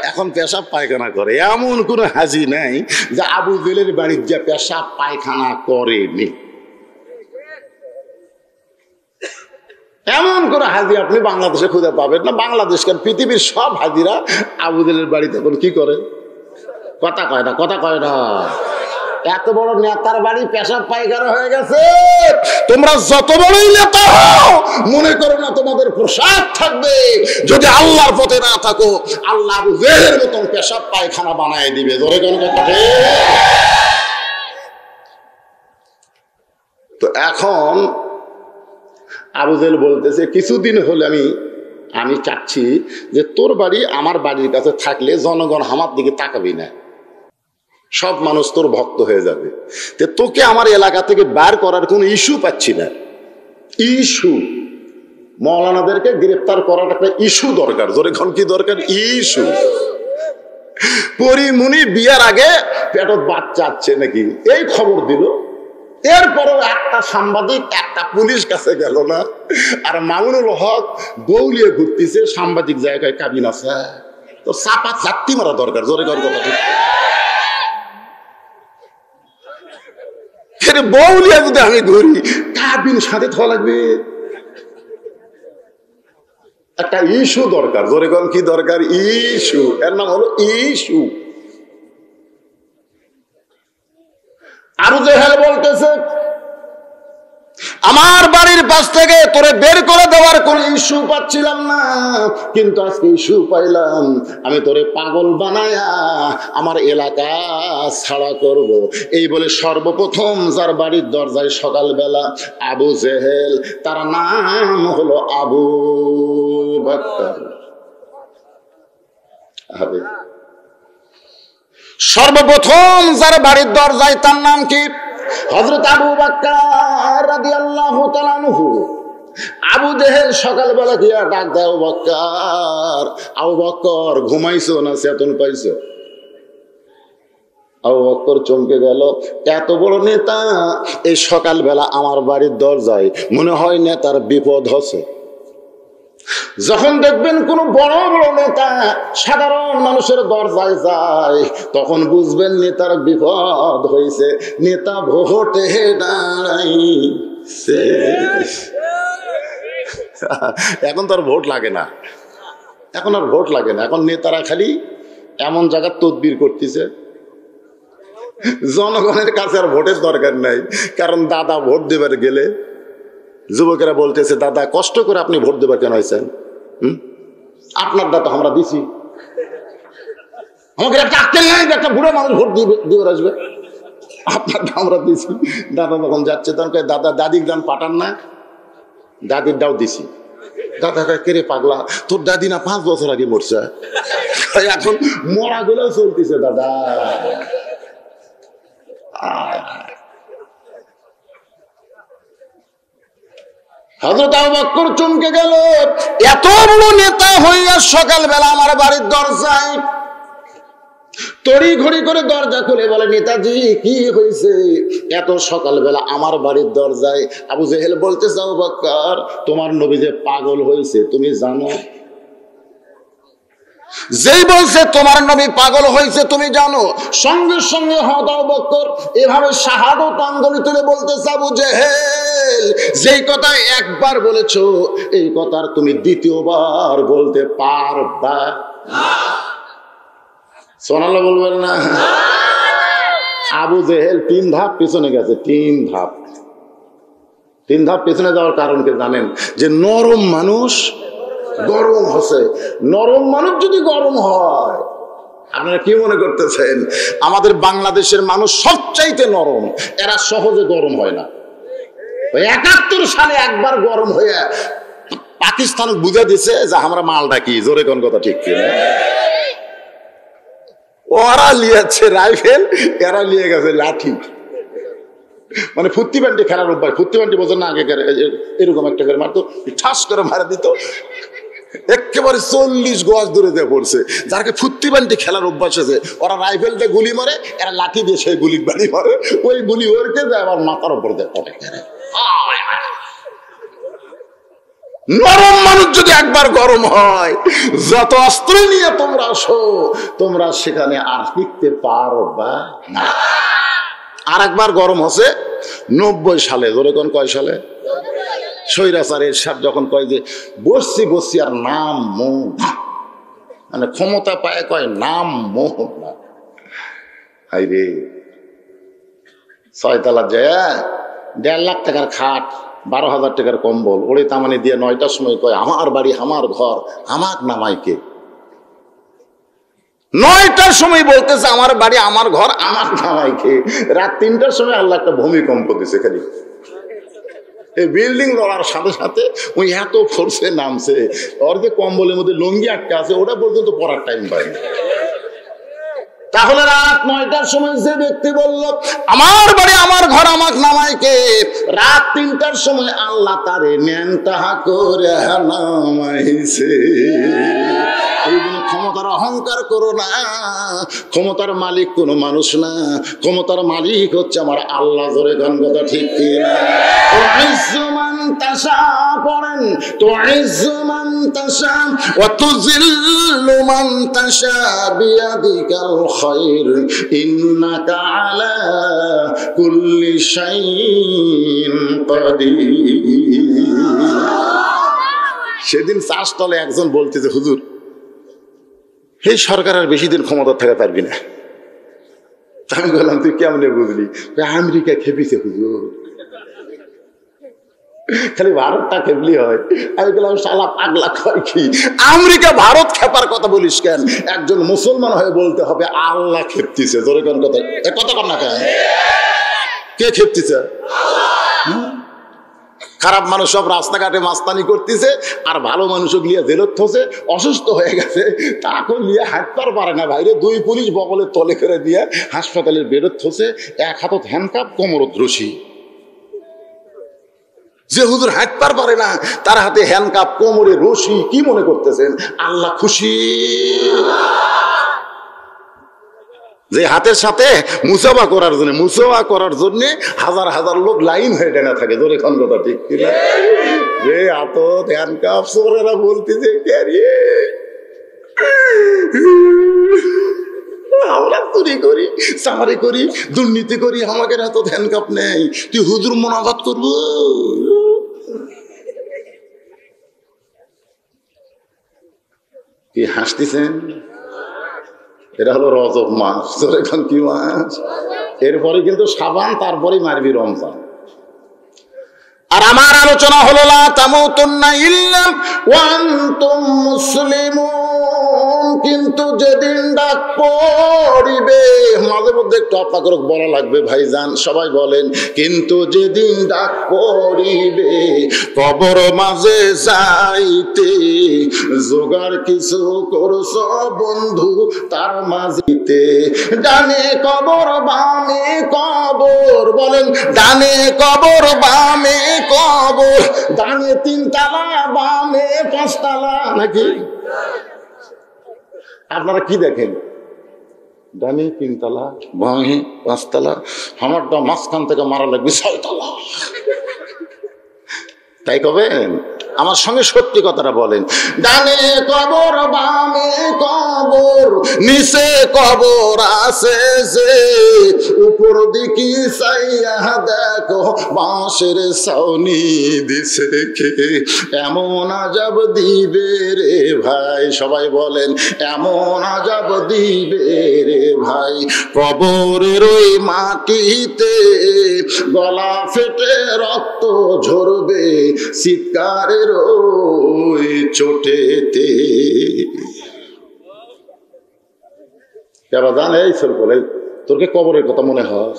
এখন পেশাব পায়খানা করে। এমন কোন হাজি নাই যে আবু জেহেলের বাড়ির যে পেশাব পায়খানা করেনি। এমন করে হাজি আপনি বাংলাদেশে খুঁজে পাবেন না। বাংলাদেশ কেন, পৃথিবীর সব হাজিরা আবু জেহেলের বাড়িতে এখন কি করে? কথা কয় না, কথা কয় না। এত বড় নেতার বাড়ি পেশাব পায়খানা হয়ে গেছে। তোমরা যত বড়ই নেতা হও, মনে করো না তোমাদের প্রসাদ থাকবে। যদি আল্লাহর পথে না থাকো, আল্লাহ আবু জেহেলের মতন পেশাব পায়খানা বানায় দিবে। ধরে কোন কথা। তো এখন আবু জেহেল বলতেছে, কিছুদিন হলে আমি চাচ্ছি যে তোর বাড়ি আমার বাড়ির কাছে থাকলে জনগণ আমার দিকে তাকাবি না, সব মানুষ তোর ভক্ত হয়ে যাবে। তোকে আমার এলাকা থেকে বার করার কোন ইস্যু পাচ্ছি না। ইস্যু, মৌলানাদেরকে গ্রেফতার করার একটা ইস্যু দরকার। জোরে কোন কি দরকার? ইস্যু। পরিমণি বিয়ার আগে পেটত বাচ্চা আছে নাকি এই খবর দিল। এরপরও একটা সাংবাদিক একটা পুলিশ কাছে গেল না। আর মামুনুল হক বউলিয়ে ঘুরতেছে, সাংবাদিক জায়গায় কাবিন আছে, তো চাপা চাত্তি মারা দরকার। জোরে কর কথা ঠিক। বউলিয়া যদি আমি ঘুরি, কাবিন সাথে থাকা লাগবে। একটা ইস্যু দরকার। জোরে কর কি দরকার? ইস্যু। এর নাম হলো ইস্যু। আবু জেহেল বলতেছে, আমার বাড়ির পাশ থেকে তোরে বের করে দেওয়ার কোন ইস্যু পাচ্ছিলাম না, কিন্তু আজকে ইস্যু পাইলাম। আমি তোরে পাগল বানায়া আমার এলাকা ছাড়া করব। এই বলে সর্বপ্রথম যার বাড়ির দরজায় সকালবেলা আবু জেহেল, তার নাম হলো আবু বকর। সর্বপ্রথম যার বাড়ির দরজায়, তার নাম কি? হযরত আবু বকর রাদিয়াল্লাহু তাআলা আনহু। আবু জেহেল সকালবেলা দিয়া ডাক দেয়, আবু বকর, আবু বকর ঘুমাইছো না চেতন পাইছো? আবু বকর চমকে গেল, এত বড় নেতা এই সকালবেলা আমার বাড়ির দরজায়, মনে হয় নেতার বিপদ হচ্ছে। যখন দেখবেন কোন বড় বড় নেতা সাধারণ মানুষের দরজায় যায়, তখন বুঝবেন নেতার বিপদ হয়েছে, নেতা ভোটে দাঁড়াইছে। এখন তো আর ভোট লাগে না, এখন আর ভোট লাগে না। এখন নেতারা খালি এমন জায়গার তদবির করতেছে, জনগণের কাছে আর ভোটের দরকার নাই। কারণ দাদা ভোট দেবার গেলে যুবকেরা বলতেছে, দাদা কষ্ট করে আপনি ভোট দেবার কেন হয়েছেন? আপনার দাদা আমরা দিছি, আমাকে একটা আক্কেল নাই, একটা বুড়ো মানুষ ভোট দিবার আসবে, আপনার আমরা দিছি। দাদা তখন যাচ্ছে, তখন দাদা দাদির দান পাঠান না, দাদির দাও দিছি। দাদা কেড়ে পাগলা, তোর দাদি না 5 বছর আগে মরছে, এখন মরা গুলো চলতেছে দাদা। হযরত আবু বকর চমকে গেল, এত বড় নেতা হইয়া সকালবেলা আমার বাড়ির দরজায়। তড়ি ঘড়ি করে দরজা খুলে বলে, নেতাজি কি হয়েছে এত সকালবেলা আমার বাড়ির দরজায়? আবু জেহেল বলতেছে, আবু বকর তোমার নবী যে পাগল হয়েছে তুমি জানো? যেই বলছে তোমার নবী পাগল হয়েছে তুমি জানো, সঙ্গে সঙ্গে হযরত আবু বকর এভাবে শাহাদাত আঙ্গুল তুলে বলতেছে, আবু জেহেল যেই কথা একবার বলেছো, এই কথা তুমি দ্বিতীয়বার বলতে পারবা না। সুবহানাল্লাহ বলবেন না? আবু জেহেল 3 ধাপ পিছনে গেছে। 3 ধাপ পিছনে যাওয়ার কারণ কি জানেন? যে নরম মানুষ গরম হচ্ছে। নরম মানুষ যদি গরম হয়, আপনারা কি মনে করতেছেন আমাদের বাংলাদেশের মানুষ সবচাইতে নরম? এরা সহজে গরম হয় না। ৭১ সালে একবার গরম হয়ে পাকিস্তান বুঝা দিছে যে আমরা মালটা কি। জোরে কোন কথা ঠিক কিনা? ওরা লিয়েছে রাইফেল, এরা লিয়ে গেছে লাঠি। মানে ফুত্তি প্যান্টি খেলার অভ্যাস। ফুত্তি প্যান্টি বোঝেন না? আগে এরকম একটা করে মারতো, ঠাস করে মারা দিত, একেবারে 40 গজ দূরে দিয়ে পড়ছে। যাকে ফুত্তি প্যান্টি খেলার অভ্যাস আছে, ওরা রাইফেলটা গুলি মারে, এরা লাঠি দিয়ে সেই গুলির বাড়ি মারে। ওই গুলি ওরকে যায় আবার মাথার উপর দিয়ে পড়ে। নরম মানুষ যদি একবার গরম হয়, যত অস্ত্র নিয়ে তোমরা আসো, তোমরা সেখানে আর টিকতে পারবা না। আর একবার গরম হচ্ছে 90 সালে। ধরে কোন কয় সালে? স্বৈরাচারের সাথে যখন কয় যে বসছি আর নাম মোহ, মানে ক্ষমতা পায় কয় নাম মোহ না। হাই রে, 6 তলা যায় 1.5 লাখ টাকার খাট, 12,000 টাকার কম্বল, ওরে তামানি দিয়ে 9টার সময় কয় আমার বাড়ি আমার ঘর, আমাক নামাইকে। 9টার সময় বলতেছে আমার বাড়ি আমার ঘর, আমার নামাইকে। রাত 3টার সময় আল্লাহ একটা ভূমিকম্প দিছে। খালি এই বিল্ডিং লড়ার সাথে সাথে ওই এত ফোর্সে নামছে, ওর যে কম্বলের মধ্যে লুঙ্গি আটকে আছে ওটা পর্যন্ত পড়ার টাইম পায়নি। তাহলে রাত 9টার সময় যে ব্যক্তি বলল আমার বাড়ি আমার ঘর আমাক নামাইকে, রাত 3টার সময় আল্লাহ তারে নেন তাহা করে নামাইছে। এই জন্য ক্ষমতার অহংকার করো না। ক্ষমতার মালিক কোনো মানুষ না, ক্ষমতার মালিক হচ্ছে আমার আল্লাহ। জোরে গান কথা ঠিক কিনা? তুইজ্জু মান তাশা পড়েন, তুইজ্জু মান তাশা ওয়া তুযিল্লু মান তাশা বিয়াদিকাল খায়র ইন্নাকা আলা কুল্লি শাইইন কাদির। সেদিন চাষতলে একজন বলতেছে, হুজুর এই সরকার আর বেশি দিন ক্ষমতা থাকতে পারবি না। আমি বললাম তুই কেমনে বুঝলি? আমেরিকা খেপিছে হুজুর, খালি ভারতটা খেপলি হয়। আমি বললাম শালা পাগলা কয় কি, আমেরিকা ভারত খেপার কথা বলিস কেন? একজন মুসলমান হয়ে বলতে হবে আল্লাহ খেপতিছে। জোরে কোন কথা, এ কথা কর না কেন? কে খেপতিছে? খারাপ মানুষ সব রাস্তাঘাটে মাস্তানি করতেছে, আর ভালো মানুষও গিয়ে জেলত থসে, অসুস্থ হয়ে গেছে, তাকে নিয়ে হাঁটতে পারে না বাইরে, 2 পুলিশ বগলের তলে করে দিয়ে হাসপাতালের বেরোত থসে, এক হাতত হ্যান্ডকাপ, কোমরত রশি। যে হুজুর হাঁটতে পারে না তার হাতে হ্যান্ডকাপ, কোমরে রশি, কি মনে করতেছেন আল্লাহ খুশি? যে হাতের সাথে মুসাফা করার জন্য হাজার হাজার লোক লাইন হয়ে ডেনা থাকে। জোরে কোন কথা ঠিক কিনা? যে হাতত হ্যান্ডকাপ, চোরেরা বলতেছে আমরা চুরি করি, চামারি করি, দুর্নীতি করি, আমাকে হাতত হ্যান্ডকাপ নেই, তুই হুজুর মোনাজাত করবো? কি হাসতেছেন? এটা হলো রজব মাস। এখন কি মাস? এরপরে কিন্তু সাবান, তারপরে মারবি রমজান। আর আমার আলোচনা হলো লা তামুতুন্না ইল্লা ওয়া আনতুম মুসলিমুন। কিন্তু যেদিন ডাক পড়িবে, মাঝে মধ্যে একটু আপনাকে বলা লাগবে ভাইজান, সবাই বলেন, কিন্তু যেদিন ডাক পড়িবে কবর মাঝে যাইতে, জোগাড় কিছু করছ বন্ধু তার মাঝিতে। ডানে কবর বামে কবর, বলেন ডানে কবর বামে কবর, ডানে 3 তালা বামে 5 তালা, নাকি? আপনারা কি দেখেন? ডানে 3 তালা বামে 5 তালা, আমারটা মাঝখান থেকে মারা লাগবে 6 তালা। তাই কবেন? আমার সঙ্গে সত্যি কথাটা বলেন। ডানে কবর বামে কবর, নিচে কবর আছে যে, উপর দিকে চাইয়া দেখো বাঁশের ছাউনি দিছে কে। এমন আজাব দিবে রে ভাই, সবাই বলেন এমন আজাব দিবে রে ভাই, কবরের ওই মাটিতে গলা ফেটে রক্ত ঝরবে চিৎকারের ওই চোটেতে। এই সরকল, তোর কি কবরের কথা মনে হয়?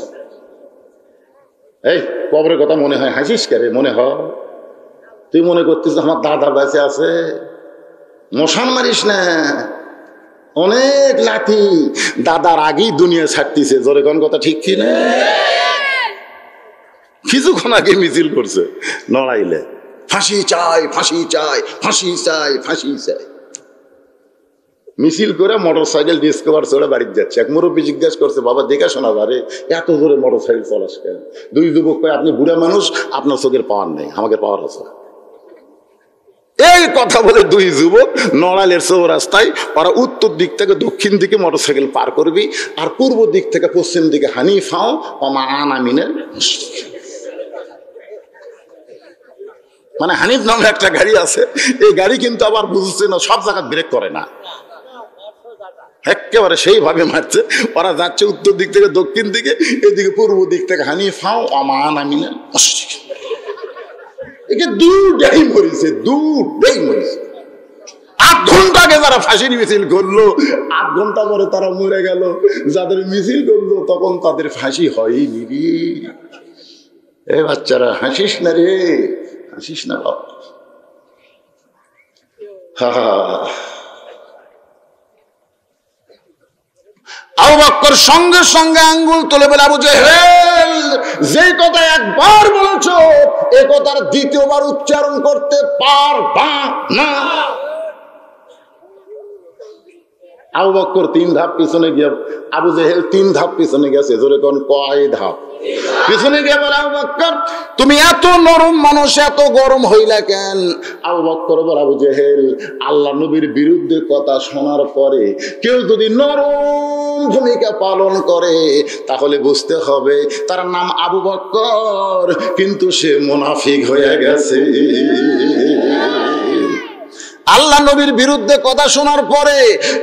এই কবরের কথা মনে হয়? হাসিস কারে মনে হয়? তুই মনে করতিস আমার দাদা বেঁচে আছে? মশান মারিস না, অনেক লাঠি দাদার আগেই দুনিয়া ছাড়তিছে। জোরে কোন কথা ঠিক কি না? কিছুক্ষণ আগে মিছিল করছে নড়াইলে, ফাঁসি চাই, ফাঁসি চাই, ফাঁসি চাই, ফাঁসি চাই। মিছিল করে মোটরসাইকেল ডিসকভার চড়ে বাড়িতে যাচ্ছে। এক মুরব্বী জিজ্ঞাসা করছে, বাবা দেখা শোনা বারে এত জোরে মোটরসাইকেল চলাস কেন? 2 যুবক কয়, আপনি বুড়া মানুষ, আপনার চোখের পাওয়ার নেই, আমাকে পাওয়ার আছে। এই কথা বলে 2 যুবক নড়াইলের চৌরাস্তায়, ওরা উত্তর দিক থেকে দক্ষিণ দিকে মোটরসাইকেল পার করবি, আর পূর্ব দিক থেকে পশ্চিম দিকে হানিফাও ওমা আনামিনের, মানে হানিফ নামে একটা গাড়ি আছে, এই গাড়ি কিন্তু আবার বুঝছে না, সব জায়গায় ব্রেক করে না, একেবারে সেইভাবে মারছে। ওরা যাচ্ছে উত্তর দিক থেকে দক্ষিণ দিকে, এদিকে পূর্ব দিক থেকে হানিফাও আমান আমিনা, একে দুটাই মরিছে, দুটাই মরিছে। 8 ঘন্টা আগে যারা ফাঁসির মিছিল করলো, 8 ঘন্টা পরে তারা মরে গেল। যাদের মিছিল করলো তখন তাদের ফাঁসি হয়নি রে। এ বাচ্চারা হাসিস না রে, হাসিস না বাবা। আবু বকর সঙ্গে সঙ্গে আঙ্গুল তুলে বলে, আবু জেহেল, যে কথা একবার বলেছো এ কথার দ্বিতীয়বার উচ্চারণ করতে পারবা না। আবু বকর 3 ধাপ পিছনে গিয়ে, আবু জেহেল 3 ধাপ পিছনে গেছে। জোরে কোন কয় ধাপ পিছনে গিয়ে বলে, আবু বকর তুমি এত নরম মানুষ, এত গরম হইলা কেন? আবু বকর বলে, আবু জেহেল আল্লাহ নবীর বিরুদ্ধে কথা শোনার পরে কেউ যদি নরম ভূমিকা পালন করে তাহলে বুঝতে হবে তার নাম আবু বকর, কিন্তু সে মুনাফিক হয়ে গেছে। আল্লাহ নবীর বিরুদ্ধে কথা শোনার পরে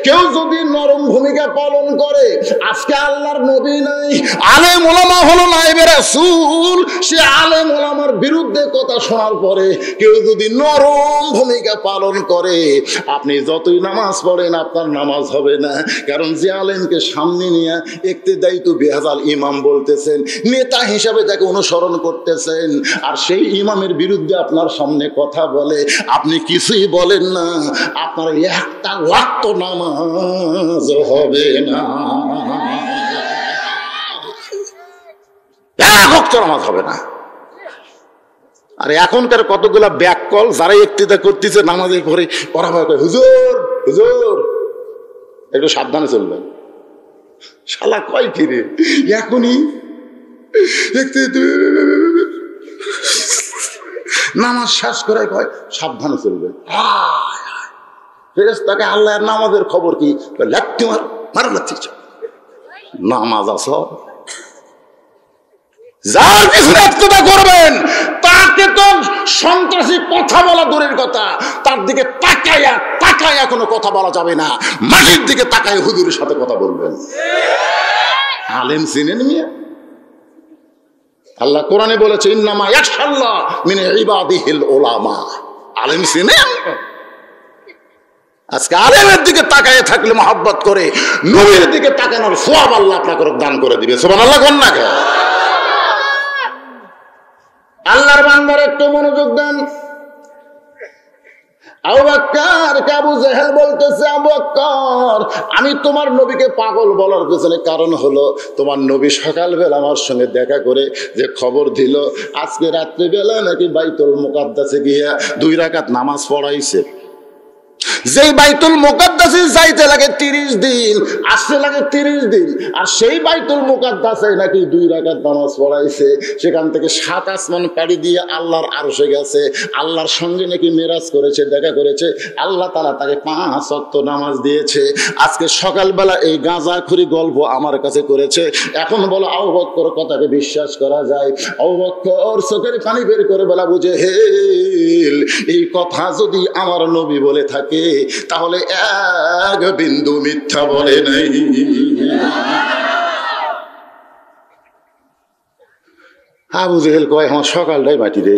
কেউ যদি নরম ভূমিকা পালন করে, আজকে আল্লাহর নবী নাই, আলেম ওলামা হলো নায়েবে রাসূল, সে আলেম ওলামার বিরুদ্ধে কথা শোনার পরে কেউ যদি নরম ভূমিকা পালন করে, আপনি যতই নামাজ পড়েন আপনার নামাজ হবে না। কারণ যে আলেমকে সামনে নিয়ে ইক্তেদাই তো বেহাজাল ইমাম বলতেছেন, নেতা হিসাবে তাকে অনুসরণ করতেছেন, আর সেই ইমামের বিরুদ্ধে আপনার সামনে কথা বলে, আপনি কিছুই বলেন না, আপনার একটা ওয়াক্ত নামাজ হবে না, এক ওয়াক্ত নামাজ হবে না। আর এখনকার কতগুলা ব্যাককল যারা ইক্তেদা করতেছে নামাজের পরে, ওরা ভাবে হুজুর হুজুর একটু সাবধানে চলবেন। শালা কয় কি রে, এখনই নামাজ শেষ করে কয় সাবধানে চলবেন। ফেরেশতাকে আল্লাহর নামাজের খবর কি? লাত্তি মার মার লাত্তি, নামাজ আস। যার পিছনে ইক্তেদা করবেন তাকে তো সন্ত্রাসী কথা বলা দূরের কথা, তার দিকে তাকায়া তাকায়া কোনো কথা বলা যাবে না, মাটির দিকে তাকায় হুজুরের সাথে কথা বলবেন। আলেম চিনেন মিয়া? আল্লাহ কোরআনে বলেছে ইন্নামা ইয়াখশাল্লাহ মিন ইবাদিহিল উলামা। আলেম চিনেন? আজকে আলেমের দিকে তাকায় থাকলে মহব্বত করে নবীর দিকে তাকানোর সওয়াব আল্লাহ আপনাকে দান করে দিবে। সুবহানাল্লাহ কোন না কেন? আল্লাহর বান্দার একটু মনোযোগ দেন। আবু বকর কে আবু জেহেল বলতেছে, আবু বকর আমি তোমার নবীকে পাগল বলার পেছনে কারণ হলো তোমার নবী সকালবেলা আমার সঙ্গে দেখা করে যে খবর দিল আজকে রাত্রিবেলা নাকি বাইতুল মুকাদ্দাসে গিয়া 2 রাকাত নামাজ পড়াইছে। যেই বাইতুল মুকাদ্দাসে যাইতে লাগে 30 দিন, আসতে লাগে 30 দিন, আর সেই বাইতুল মুকাদ্দাসে নাকি 2 রাকাত নামাজ পড়াইছে। সেখান থেকে 7 আসমান পাড়ি দিয়ে আল্লাহর আরশে গেছে, আল্লাহর সঙ্গে নাকি মেরাজ করেছে, দেখা করেছে। আল্লাহ তাআলা তাকে 5 ওয়াক্ত নামাজ দিয়েছে। আজকে সকালবেলা এই গাঁজাখুরি গল্প আমার কাছে করেছে। এখন বলো আবু বকর কথাকে বিশ্বাস করা যায়? আবু বকর চোখের পানি বের করে বলা, বুঝে হেল এই কথা যদি আমার নবী বলে থাকে তাহলে এক বিন্দু মিথ্যা বলে নাই। আবু জেহেল কয় আমার সকালটাই বাটি রে,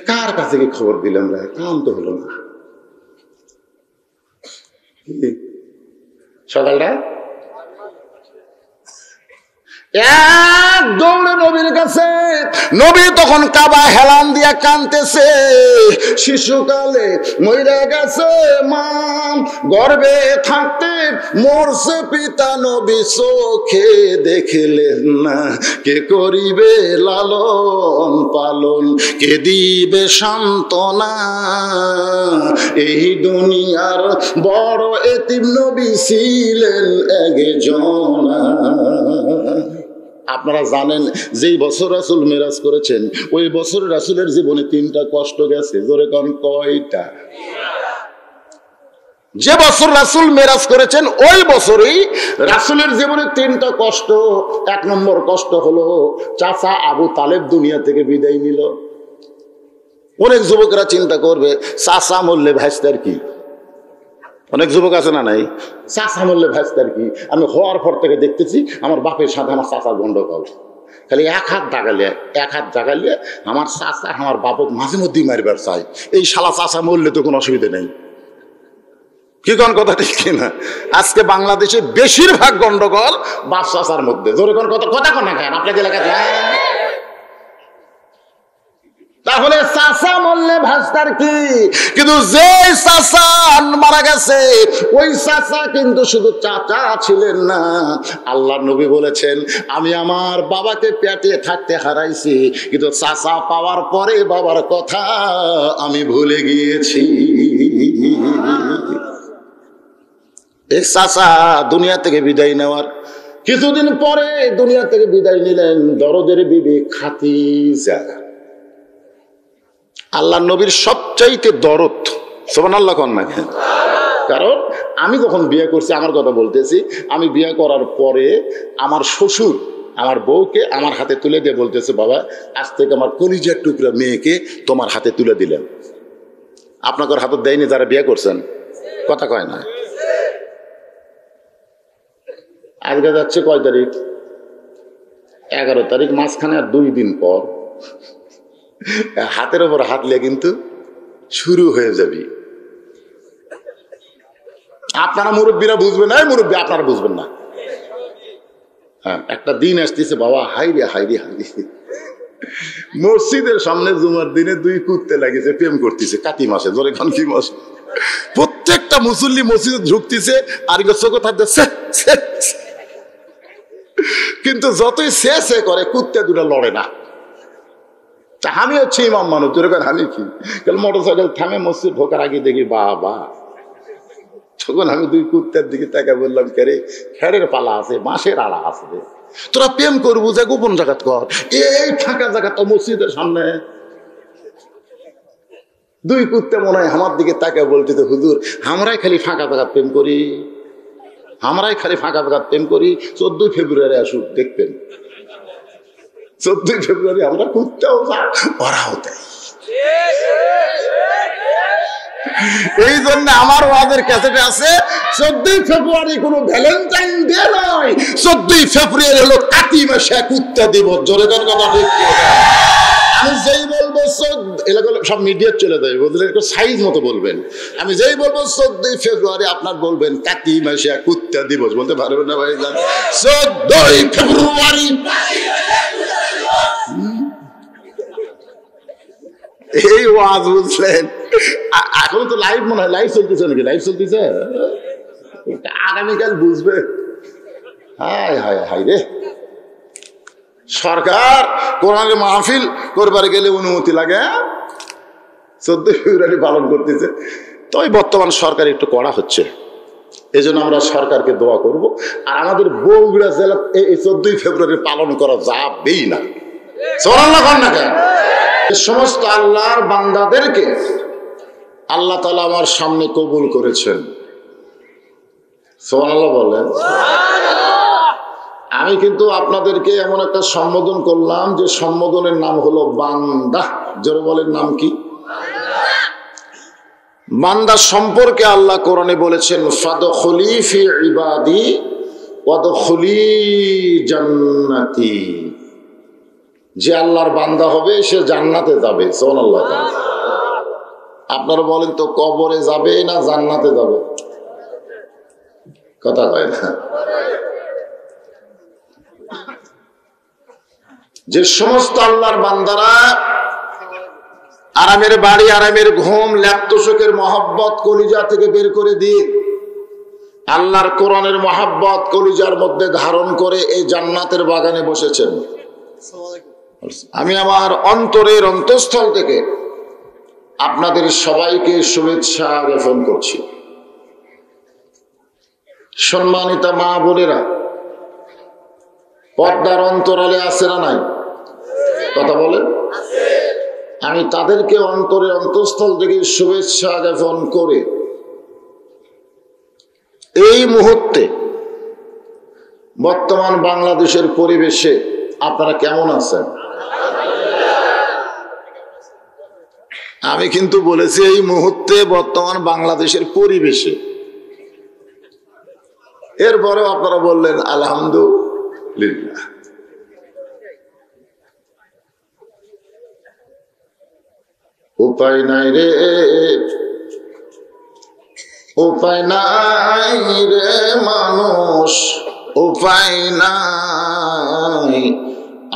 কার কাছে কি খবর দিলাম রে, কাম তো হলো না। সকালটা এক দৌড়ে নবীর কাছে। নবী তখন কাবা হেলান দিয়া কাঁদতেছে, শিশুকালে মইরা গেছে মা, গর্ভে থাকতে মরছে পিতা, নবী চোখে দেখলেন না, কে করিবে লালন পালন, কে দিবে সান্ত্বনা, এই দুনিয়ার বড় এতিম নবী ছিলেন একজনা। আপনারা জানেন যেই বছর রাসূল মেরাজ করেছেন ওই বছর রাসূলের জীবনে 3টা কষ্ট গেছে। জোরে কোন কয়টা? যে বছর রাসূল মেরাজ করেছেন ওই বছরই রাসূলের জীবনে 3টা কষ্ট। 1 নম্বর কষ্ট হলো চাচা আবু তালেব দুনিয়া থেকে বিদায় নিল। অনেক যুবকরা চিন্তা করবে চাচা মরলে ভাইস্তার কি? অনেক যুবক আছে না নাই? চাচা মরলে ভাইস্তার কি? আমি হওয়ার পর থেকে দেখতেছি আমার বাপের সাথে আমার চাচার গন্ডগোল। খালি এক হাত জাগালিয়ে আমার চাচা আমার বাপক মাঝে মধ্যেই মারবার চাই। এই শালা চাচা মরলে তো কোনো অসুবিধা নেই। কি কোন কথা ঠিক কিনা? আজকে বাংলাদেশে বেশিরভাগ গন্ডগোল বাপ চাচার মধ্যে। জোরে কোন কথা কথা কোন না কেন আপনাদের এলাকায়? তাহলে চাচা মরলে ভাস্তার কি? কিন্তু যে চাচা মারা গেছে ওই চাচা কিন্তু শুধু চাচা ছিলেন না। আল্লাহ নবী বলেছেন আমি আমার বাবাকে পেটে থাকতে হারাইছি, কিন্তু চাচা পাওয়ার পরে বাবার কথা আমি ভুলে গিয়েছি। এই চাচা দুনিয়া থেকে বিদায় নেওয়ার কিছুদিন পরে দুনিয়া থেকে বিদায় নিলেন দরদের বিবি খাদিজা। আল্লাহ নবীর সবচাইতে দরদ, সুবহানাল্লাহ কোন না। কারণ আমি যখন বিয়ে করছি, আমার কথা বলতেছি, আমি বিয়ে করার পরে আমার শ্বশুর আমার বউকে আমার হাতে তুলে দিয়ে বলতেছে, বাবা আজ থেকে আমার কলিজার টুকরা মেয়েকে তোমার হাতে তুলে দিলেন। আপনাদের হাতে দেয়নি যারা বিয়ে করছেন? কথা কয় না। আজকে যাচ্ছে কয় তারিখ? 11 তারিখ, মাঝখানে আর 2 দিন পর হাতের ওপর হাত লিয়ে কিন্তু শুরু হয়ে যাবে। আপনারা মুরব্বীরা বুঝবেন না, মুরব্বী আপনারা বুঝবেন না। হ্যাঁ, একটা দিন আসতেছে বাবা, হাইরে হাইরে হাইরে, মসজিদের সামনে জুমার দিনে 2 কুত্তে লাগিয়েছে, প্রেম করতেছে কাতি মাসে, জোরে খান কি মাস। প্রত্যেকটা মুসল্লি মসজিদে ঢুকতেছে আর চোখ থাকতেছে, কিন্তু যতই সে করে কুত্তে দুটা লড়ে না। আমি হচ্ছে ইমাম মানুষ, যেরকম আমি কি মোটরসাইকেল থামে মসজিদ ঢোকার আগে দেখি বাবা, তখন আমি 2 কুত্তার দিকে তাকে বললাম, কে খেরের পালা আছে, বাঁশের আড়া আছে, তোরা প্রেম করবো যে গোপন জায়গা কর, এই ফাঁকা জায়গা তো মসজিদের সামনে। 2 কুত্তে মনে হয় আমার দিকে তাকে বলতেছে, হুজুর আমরাই খালি ফাঁকা জায়গা প্রেম করি, আমরাই খালি ফাঁকা জায়গা প্রেম করি। 14 ফেব্রুয়ারি আসুক দেখবেন, 14 ফেব্রুয়ারি আমরা কুত্তাও যাই, ওরাও দেয়। এই জন্য আমার ওয়াজের ক্যাসেটে আছে 14 ফেব্রুয়ারি কোনো ভ্যালেন্টাইন ডে নয়, 14 ফেব্রুয়ারি হলো কাতি মাসে কুত্তা দিবস। জোরে জোরে কথা ঠিক। আমি যেই বলবো এলাকা সব মিডিয়া চলে যাবে, বললে একটু সাইজ মতো বলবেন। আমি যেই বলবো 14 ফেব্রুয়ারি, আপনার বলবেন কাতি মাসে কুত্তা দিবস, বলতে পারবেন না ভাই? 14 ফেব্রুয়ারি এই ওয়াজ বুঝলেন। এখন তো লাইভ মনে হয়, লাইভ চলতেছে নাকি? লাইভ চলতেছে, আগামীকাল বুঝবে। হায় হায় হায় রে, সরকার কোরআনের মাহফিল করবার গেলে অনুমতি লাগে, 14 ফেব্রুয়ারি পালন করতেছে। তবে বর্তমান সরকার একটু কড়া হচ্ছে, এই জন্য আমরা সরকারকে দোয়া করব। আর আমাদের বগুড়া জেলা এই 14 ফেব্রুয়ারি পালন করা যাবেই না। সমস্ত আল্লাহর বান্দাদেরকে আল্লাহ তাআলা আমার সামনে কবুল করেছেন, সুবহানাল্লাহ বলেন। আমি কিন্তু আপনাদেরকে এমন একটা সম্বোধন করলাম যে সম্বোধনের নাম হলো বান্দা। জোরে বলেন, নাম কি? বান্দা সম্পর্কে আল্লাহ কোরআনে বলেছেন, ফাদখুলি ফি ইবাদি ওয়াদখুলি জান্নাতি। যে আল্লাহর বান্দা হবে সে জান্নাতে যাবে, সুবহানাল্লাহ। আপনারা বলেন তো, কবরে যাবে না জান্নাতে যাবে? কথা কয় না। যে সমস্ত আল্লাহর বান্দারা আরামের বাড়ি, আরামের ঘুম, ল্যাপতোষকের মহব্বত কলিজা থেকে বের করে দিয়ে আল্লাহর কোরআনের মহব্বত কলিজার মধ্যে ধারণ করে এই জান্নাতের বাগানে বসেছেন, আমি আমার অন্তরের অন্তঃস্থল থেকে আপনাদের সবাইকে শুভেচ্ছা জ্ঞাপন করছি। সম্মানিতা মা বোনেরা, পর্দার অন্তরালে আছে না নাই? কথা বলেন। আমি তাদেরকে অন্তরে অন্তঃস্থল থেকে শুভেচ্ছা জ্ঞাপন করে এই মুহূর্তে বর্তমান বাংলাদেশের পরিবেশে আপনারা কেমন আছেন? আমি কিন্তু বলেছি এই মুহূর্তে বর্তমান বাংলাদেশের পরিবেশে, এরপরেও আপনারা বললেন আলহামদুলিল্লাহ। উপায় নাই রে, উপায় নাই রে মানুষ, উপায় নাই,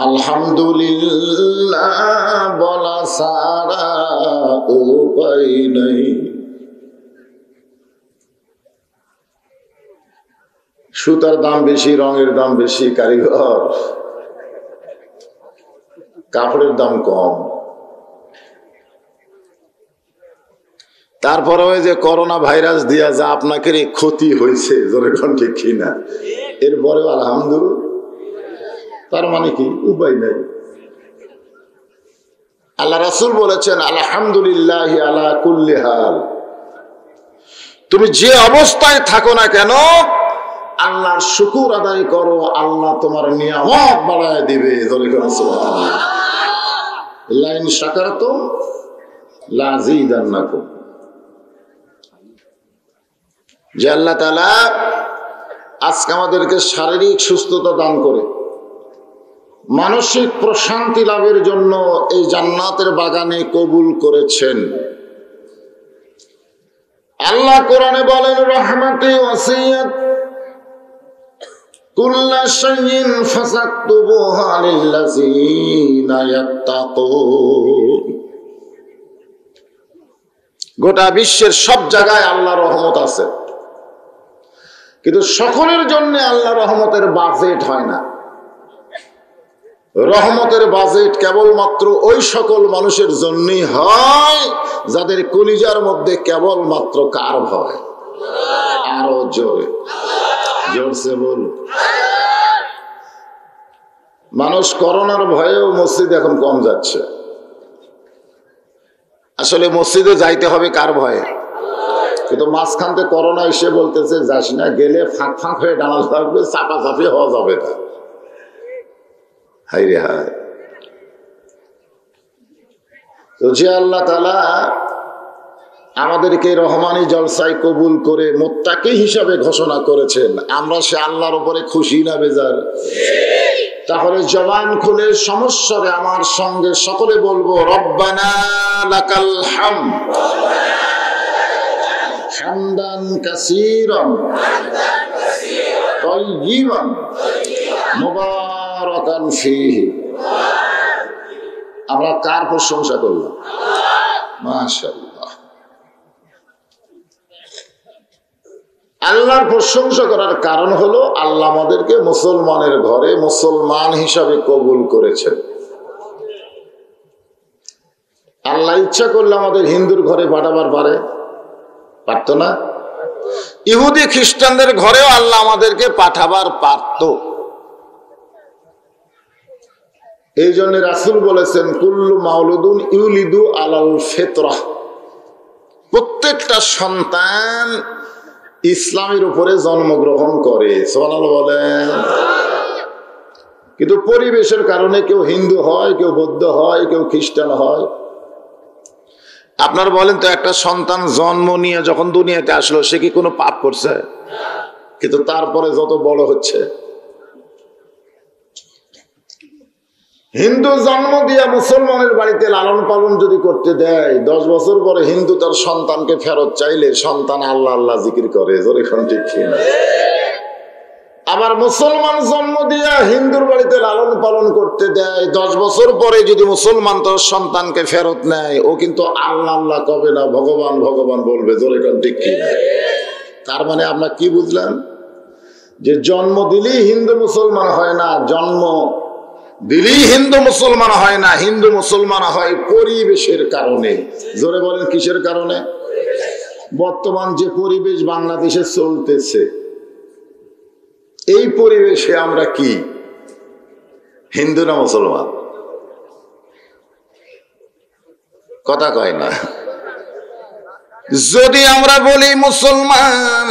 আলহামদুলিল্লাহ বলা সারা উপায় নাই। সুতার দাম বেশি, রঙের দাম বেশি, কারিগর কাপড়ের দাম কম। তারপরে ওই যে করোনা ভাইরাস দিয়া যা আপনাকে ক্ষতি হয়েছে যেরকম ঠিক কিনা, এরপরেও আলহামদুলিল্লাহ, তার মানে কি উপায় নাই। আল্লাহ রাসূল বলেছেন আলহামদুলিল্লাহ আলা কুল্লি হাল, তুমি যে অবস্থায় থাকো না কেন আল্লাহর শুকর আদায় করো, আল্লাহ তোমার নিয়ামত বাড়ায় দিবে। সুবহানাল্লাহ, লাইন শাকারতুম লাযীদান্নাকুম। যে আল্লাহ তাআলা আজকে আমাদেরকে শারীরিক সুস্থতা দান করে মানসিক প্রশান্তি লাভের জন্য এই জান্নাতের বাগানে কবুল করেছেন। আল্লাহ কোরআনে বলেন রহমতি ওয়াসিয়াত কুল্লা শাইইন ফাসাকতুবুহা লিল্লাযীনা ইয়াত্তাকুন। গোটা বিশ্বের সব জায়গায় আল্লাহর রহমত আছে, কিন্তু সকলের জন্য আল্লাহ রহমতের বাজেট হয় না। রহমতের বাজেট কেবলমাত্র ওই সকল মানুষের জন্যই হয় যাদের কলিজার মধ্যে কেবলমাত্র কার ভয়। আরো জোরে জোরসে বল। মানুষ করোনার ভয়েও মসজিদ এখন কম যাচ্ছে। আসলে মসজিদে যাইতে হবে কার ভয়ে? কিন্তু মাঝখান থেকে করোনা এসে বলতেছে যাস না, গেলে ফাঁক ফাঁক হয়ে ডানা থাকবে, চাপাচাপি হওয়া যাবে না। হাই রে হায়। তো যে আল্লাহ তাআলা আমাদেরকে রহমানি জলসায় কবুল করে মুত্তাকি হিসাবে ঘোষণা করেছেন, আমরা সে আল্লাহর উপরে খুশি না বেজার? তাহলে জবান খুলে সমস্যারে আমার সঙ্গে সকলে বলবো রব্বানা লাকাল হামদ হামদান কাসীরান তাইয়িবান মুবারাকান ফীহি। আমরা কার প্রশংসা করলাম? মাশাআল্লাহ। আল্লাহর প্রশংসা করার কারণ হলো আল্লাহ আমাদেরকে মুসলমানের ঘরে মুসলমান হিসাবে কবুল করেছেন। আল্লাহ ইচ্ছা করলে আমাদের হিন্দুর ঘরে পাঠাবার পারত না? ইহুদি খ্রিস্টানদের ঘরেও আল্লাহ আমাদেরকে পাঠাবার পারত। এই জন্য রাসূল বলেছেন কুল্লু মাউলুদুন ইউলিদু আলাল ফিতরাহ, প্রত্যেকটা সন্তান ইসলামের উপরে জন্মগ্রহণ করে। সুবহানাল্লাহ বলেন। কিন্তু পরিবেশের কারণে কেউ হিন্দু হয়, কেউ বৌদ্ধ হয়, কেউ খ্রিস্টান হয়। আপনার বলেন তো, একটা সন্তান জন্ম নিয়ে যখন দুনিয়াতে আসলো সে কি কোনো পাপ করছে? কিন্তু তারপরে যত বড় হচ্ছে, হিন্দু জন্ম দিয়ে মুসলমানের বাড়িতে লালন পালন যদি করতে দেয়, 10 বছর পরে হিন্দু তার সন্তানকে ফেরত চাইলে সন্তান আল্লাহ আল্লাহ জিকির করে। যেরকম ঠিক না? আবার মুসলমান জন্ম দিয়ে হিন্দুর বাড়িতে লালন পালন করতে দেয়, 10 বছর পরে যদি মুসলমান তার সন্তানকে ফেরত নেয়, ও কিন্তু আল্লাহ আল্লাহ কবে না, ভগবান ভগবান বলবে। যেরকম ঠিক না? তার মানে আমরা কি বুঝলাম? যে জন্ম দিলেই হিন্দু মুসলমান হয় না, জন্ম দিলেই হিন্দু মুসলমান হয় না। হিন্দু মুসলমান হয় পরিবেশের কারণে। জোরে বলেন কিসের কারণে? বর্তমান যে পরিবেশ বাংলাদেশে চলতেছে, এই পরিবেশে আমরা কি হিন্দু না মুসলমান? কথা কয় না। যদি আমরা বলি মুসলমান,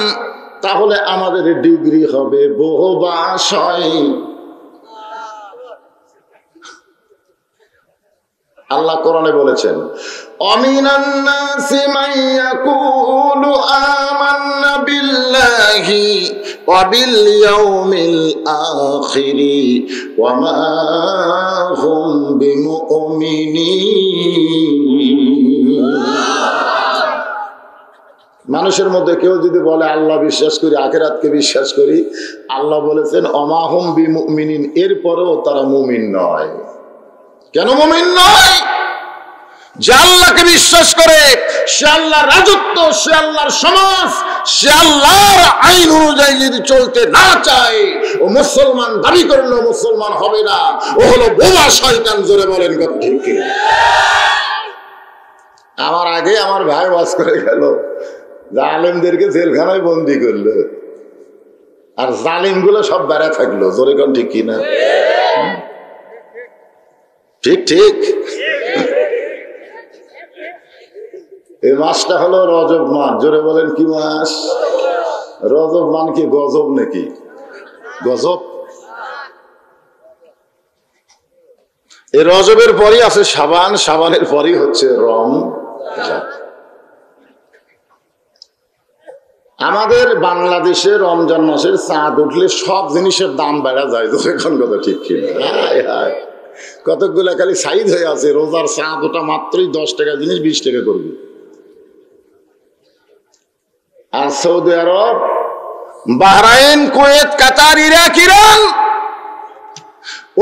তাহলে আমাদের ডিগ্রি হবে বহু ভাষায়। আল্লাহ কোরআনে বলেছেন আমিনান নাসি মান ইয়াকুলু আমান্না বিল্লাহি ওয়া বিল ইয়াউমিল আখিরি ওয়া মা হুম বিমুমিনিন। মানুষের মধ্যে কেউ যদি বলে আল্লাহ বিশ্বাস করি, আখিরাতকে বিশ্বাস করি, আল্লাহ বলেছেন ওমা হুম বিমুমিনিন, এরপরেও তারা মুমিন নয়। কেন মুমিন নয়? যে আল্লাহকে বিশ্বাস করে, সে আল্লাহর রাজত্ব, সে আল্লাহর সমাজ, সে আল্লাহর আইন অনুযায়ী যদি চলতে না চায়, ও মুসলমান দাবি করলেও মুসলমান হবে না। ও হলো বোবা শয়তান। জোরে বলেন ঠিক কি? আমার আগে আমার ভাই ওয়াজ করে গেল, জালেমদেরকে জেলখানায় বন্দি করলো, আর জালিম গুলো সব বেড়া থাকলো। জোরে কোন ঠিক কিনা? ঠিক ঠিক। এই মাসটা হলো রজব মাস। জোরে বলেন কি মাস? রজব মান কি গজব নাকি? গজব। এই রজবের পরই আছে শাবান, শাবানের পরই হচ্ছে রমজান। আমাদের বাংলাদেশে রমজান মাসের চাঁদ উঠলে সব জিনিসের দাম বেড়া যায়। এখন কথা ঠিক কিনা? কতগুলা খালি সাইড হয়ে আছে। রোজার চাঁদ ওটা মাত্রই 10 টাকা জিনিস 20 টাকা করবে। আর সৌদি আরব, বাহরাইন, কুয়েত, কাতার, ইরাক, ইরান,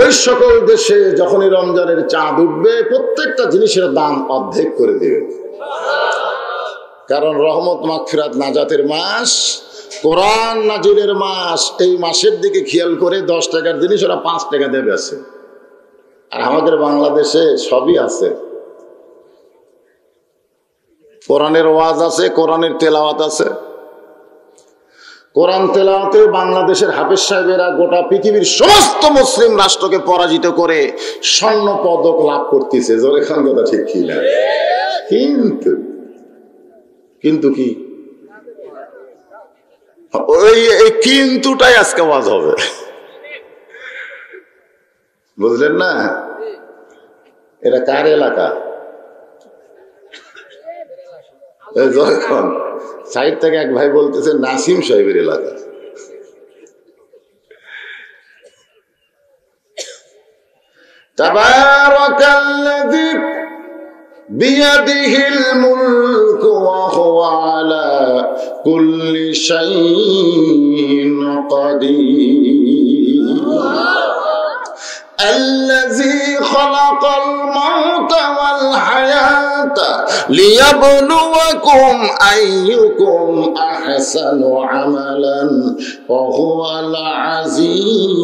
ওই সকল দেশে যখনই রমজানের চাঁদ উঠবে প্রত্যেকটা জিনিসের দাম অর্ধেক করে দেবে। কারণ রহমত, মাগফিরাত, নাজাতের মাস, কোরআন নাজিলের মাস। এই মাসের দিকে খেয়াল করে 10 টাকার জিনিস ওরা 5 টাকা দেবে আছে। আর আমাদের বাংলাদেশে সবই আছে। কোরআনের ওয়াজ আছে, কোরআনের তেলাওয়াত আছে। কোরআন তেলাওয়াতে বাংলাদেশের হাফেজ সাহেবেরা গোটা পৃথিবীর সমস্ত মুসলিম রাষ্ট্রকে পরাজিত করে স্বর্ণ পদক লাভ করতেছে। জোরে খান কথা ঠিক কি না? কিন্তু কি ওই কিন্তুটাই আজকে ওয়াজ হবে, বুঝলেন না? এটা কার এলাকা? যখন সাইড থেকে এক ভাই বলতেছে নাসিম সাহেবের এলাকা। তাবারাকাল্লাযী বিয়াদিহিল মুলকু ওয়া হুয়া আলা কুল্লি শাইইন কাদির। الذي خلق الموت والحياة ليبلوكم أيكم أحسن عملا وهو العزيز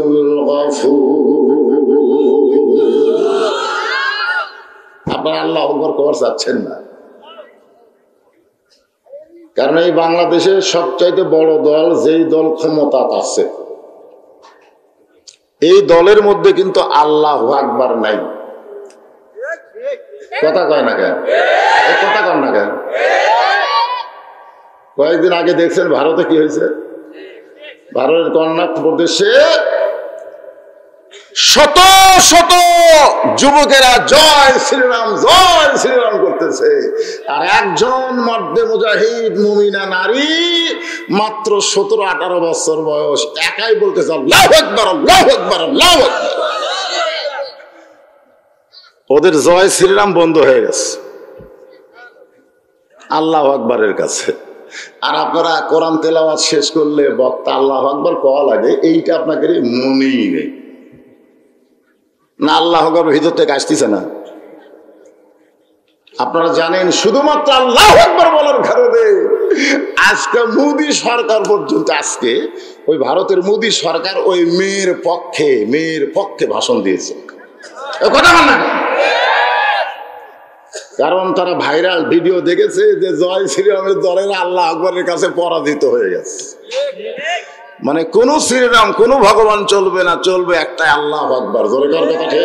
الغفور। আপনারা আল্লাহু আকবার কবার চাচ্ছেন না? কারণ এই বাংলাদেশের সবচাইতে বড় দল, যেই দল ক্ষমতা আছে, এই দলের মধ্যে কিন্তু আল্লাহু আকবার নাই। কথা কয় না কেন? কথা কয় না কেন? কয়েকদিন আগে দেখছেন ভারতে কি হয়েছে? ভারতের কর্ণাটক প্রদেশে শত শত যুবকেরা জয় শ্রীরাম করতেছে, আর একজন মর্দে মুজাহিদ মুমিনা নারী মাত্র 17-18 বছর বয়স একাই বলতেছে আল্লাহু আকবার, আল্লাহু আকবার, আল্লাহু আকবার। ওদের জয় শ্রীরাম বন্ধ হয়ে গেছে আল্লাহু আকবারের কাছে। আর আপনারা কোরআন তেলাওয়াত শেষ করলে বক্তা আল্লাহু আকবার কওয়া লাগে, এইটা আপনাকে মনেই নেই না। আল্লাহু আকবার ভিতর থেকে আসতেছে না। আপনারা জানেন শুধুমাত্র আল্লাহু আকবার বলার কারণে আজকে মোদী সরকার পর্যন্ত, আজকে ওই ভারতের মোদী সরকার ওই মেয়ের পক্ষে ভাষণ দিয়েছে। কথা বল না, কারণ তারা ভাইরাল ভিডিও দেখেছে যে জয় শ্রীরামের দলের আল্লাহু আকবারের কাছে পরাজিত হয়ে গেছে। মানে কোন শ্রীরাম, কোন ভগবান চলবে না, চলবে একটাই আল্লাহু আকবার। জোরে কর কথা ঠিক।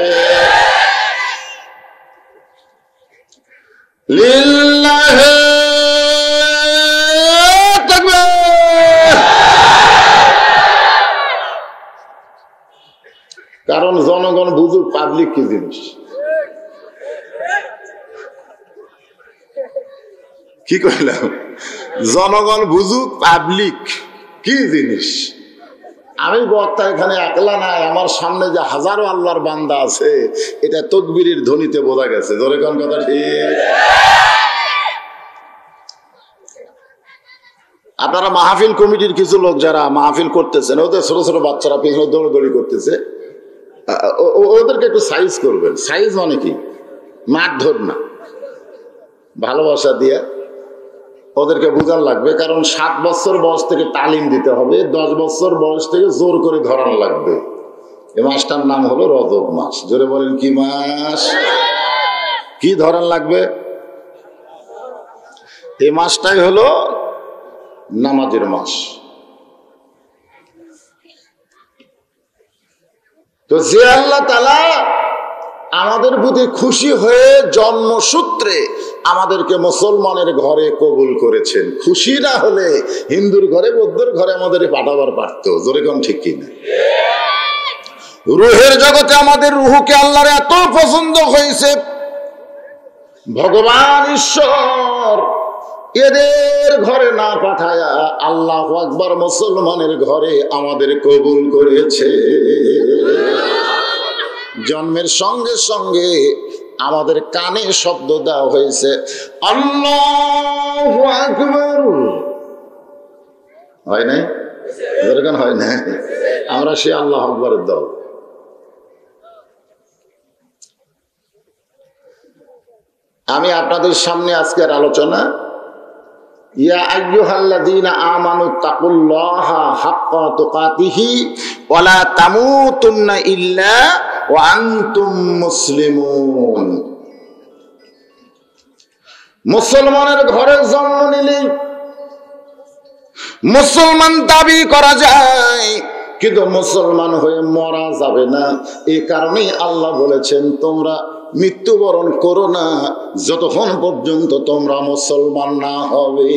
লিল্লাহি তাকবীর। কারণ জনগণ বুঝুক পাবলিক কি জিনিস। কি কইলাম? জনগণ বুঝুক পাবলিক কি জিনিস। আমি বক্তা এখানে একলা নাই, আমার সামনে যে হাজারো আল্লাহর বান্দা আছে, এটা তাকবীরের ধ্বনিতে বোঝা গেছে। ধরে কোন কথা ঠিক। আপনারা মাহফিল কমিটির কিছু লোক যারা মাহফিল করতেছেন, ওদের ছোট ছোট বাচ্চারা পিছনে দৌড়দৌড়ি করতেছে, ওদেরকে একটু সাইজ করবেন। সাইজ মানে কি? মারধর না, ভালোবাসা দিয়ে ওদেরকে বোঝার লাগবে। কারণ 7 বছর বয়স থেকে তালিম দিতে হবে, 10 বছর বয়স থেকে জোর করে ধরানো লাগবে। এই মাসটার নাম হলো রজব মাস। জোরে বলেন কি মাস? কি ধরেন লাগবে? এই মাসটাই হলো নামাজের মাস। তো যে আল্লাহ তাআলা আমাদের প্রতি খুশি হয়ে জন্মসূত্রে আমাদেরকে মুসলমানের ঘরে কবুল করেছেন, খুশি না হলে হিন্দুর ঘরে বৌদ্ধর ঘরে আমাদের পাঠাবার পারতো। জোরে কোন ঠিক কিনা? রুহের জগতে আমাদের রুহকে আল্লাহর এত পছন্দ হয়েছে, ভগবান ঈশ্বর এদের ঘরে না পাঠায়া আল্লাহু আকবার মুসলমানের ঘরে আমাদের কবুল করেছে। জন্মের সঙ্গে সঙ্গে আমাদের কানে শব্দ দেওয়া হয়েছে আল্লাহু আকবার। হয় নাই? যেরকম হয় না, আমরা সে আল্লাহু আকবারের দল। আমি আপনাদের সামনে আজকের আলোচনা, ইয়া আইয়ুহাল্লাযীনা আমানু তাকুল্লাহা হাক্কা তুকাতিহি ওয়া লা তামুতুন্না ইল্লা ওয়া আনতুম মুসলিমুন। মুসলমানের ঘরে জন্ম নিলে মুসলমান দাবি করা যায়, কিন্তু মুসলমান হয়ে মরা যাবে না। এই কারণেই আল্লাহ বলেছেন তোমরা মৃত্যুবরণ করো না যতক্ষণ পর্যন্ত তোমরা মুসলমান না হবে।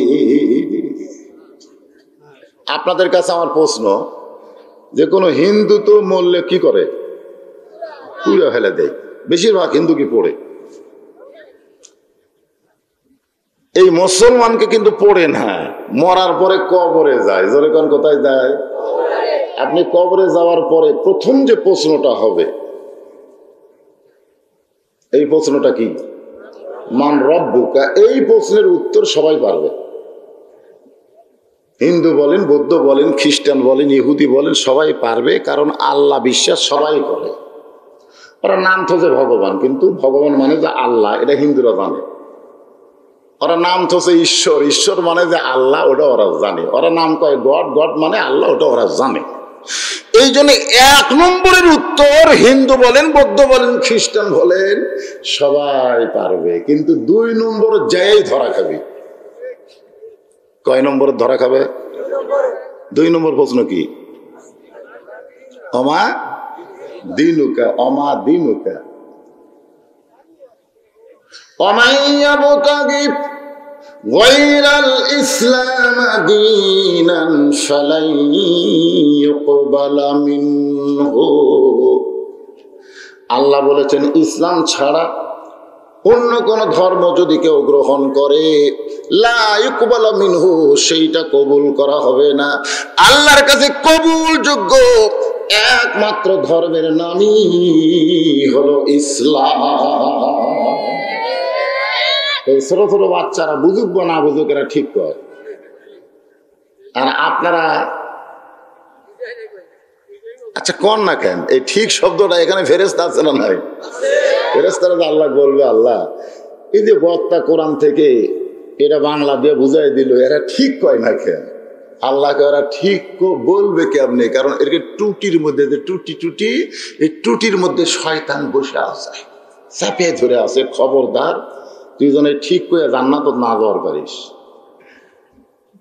আপনাদের কাছে আমার প্রশ্ন, যে কোনো হিন্দু তো মরলে কি করে? পুড়ে ফেলে দেয়। বেশিরভাগ হিন্দু কি পড়ে? এই মুসলমানকে কিন্তু পড়ে না, মরার পরে কবরে যায়। জোরে কোন কোথায় যায়? আপনি কবরে যাওয়ার পরে প্রথম যে প্রশ্নটা হবে, এই প্রশ্নটা কি? মান রব্বুকা। এই প্রশ্নের উত্তর সবাই পারবে। হিন্দু বলেন, বৌদ্ধ বলেন, খ্রিস্টান বলেন, ইহুদি বলেন, সবাই পারবে, কারণ আল্লাহ বিশ্বাস সবাই করে। ওরা নাম থোছে ভগবান, কিন্তু ভগবান মানে যে আল্লাহ, এটা হিন্দুরা জানে। ওরা নাম থোছে ঈশ্বর, ঈশ্বর মানে যে আল্লাহ, ওটা ওরা জানে। ওরা নাম কয় গড, গড মানে আল্লাহ, ওটা ওরা জানে। এই জন্য 1 নম্বরের উত্তর হিন্দু বলেন, বৌদ্ধ বলেন, খ্রিস্টান বলেন, সবাই পারবে, কিন্তু 2 নম্বর যাই ধরা খাবে। কয় নম্বর ধরা খাবে? 2 নম্বর প্রশ্ন কি? অমা দিনুকা, অমা দিনুকা। অমাইয়াবতাগি গায়রাল ইসলাম দীনান ফালাই ইউকবালা মিনহু। আল্লাহ বলেছেন ইসলাম ছাড়া অন্য কোন ধর্ম যদি কেউ গ্রহণ করে, লা ইউকবালা মিনহু, সেইটা কবুল করা হবে না। আল্লাহর কাছে কবুলযোগ্য একমাত্র ধর্মের নামই হলো ইসলাম। এই ছোট ছোট বাচ্চারা বুঝুক বা না বুঝুক, এরা ঠিক কয়। আর আপনারা আচ্ছা কন না কেন? এই ঠিক শব্দটা এখানে ফেরেশতা আছে না নাই? ফেরেশতারা আল্লাহ বলবে, আল্লাহ এই যে বক্তা কোরআন থেকে এটা বাংলা দিয়ে বুঝাই দিল, এরা ঠিক কয় না কেন? আল্লাহকে ওরা ঠিক বলবে কেমনে? কারণ এর টুটির মধ্যে যে টুটি, এই টুটির মধ্যে শয়তান বসে আছে, চাপিয়ে ধরে আছে। খবরদার তুই যেন ঠিক করে জান্নাত না যাওয়ার পারিস।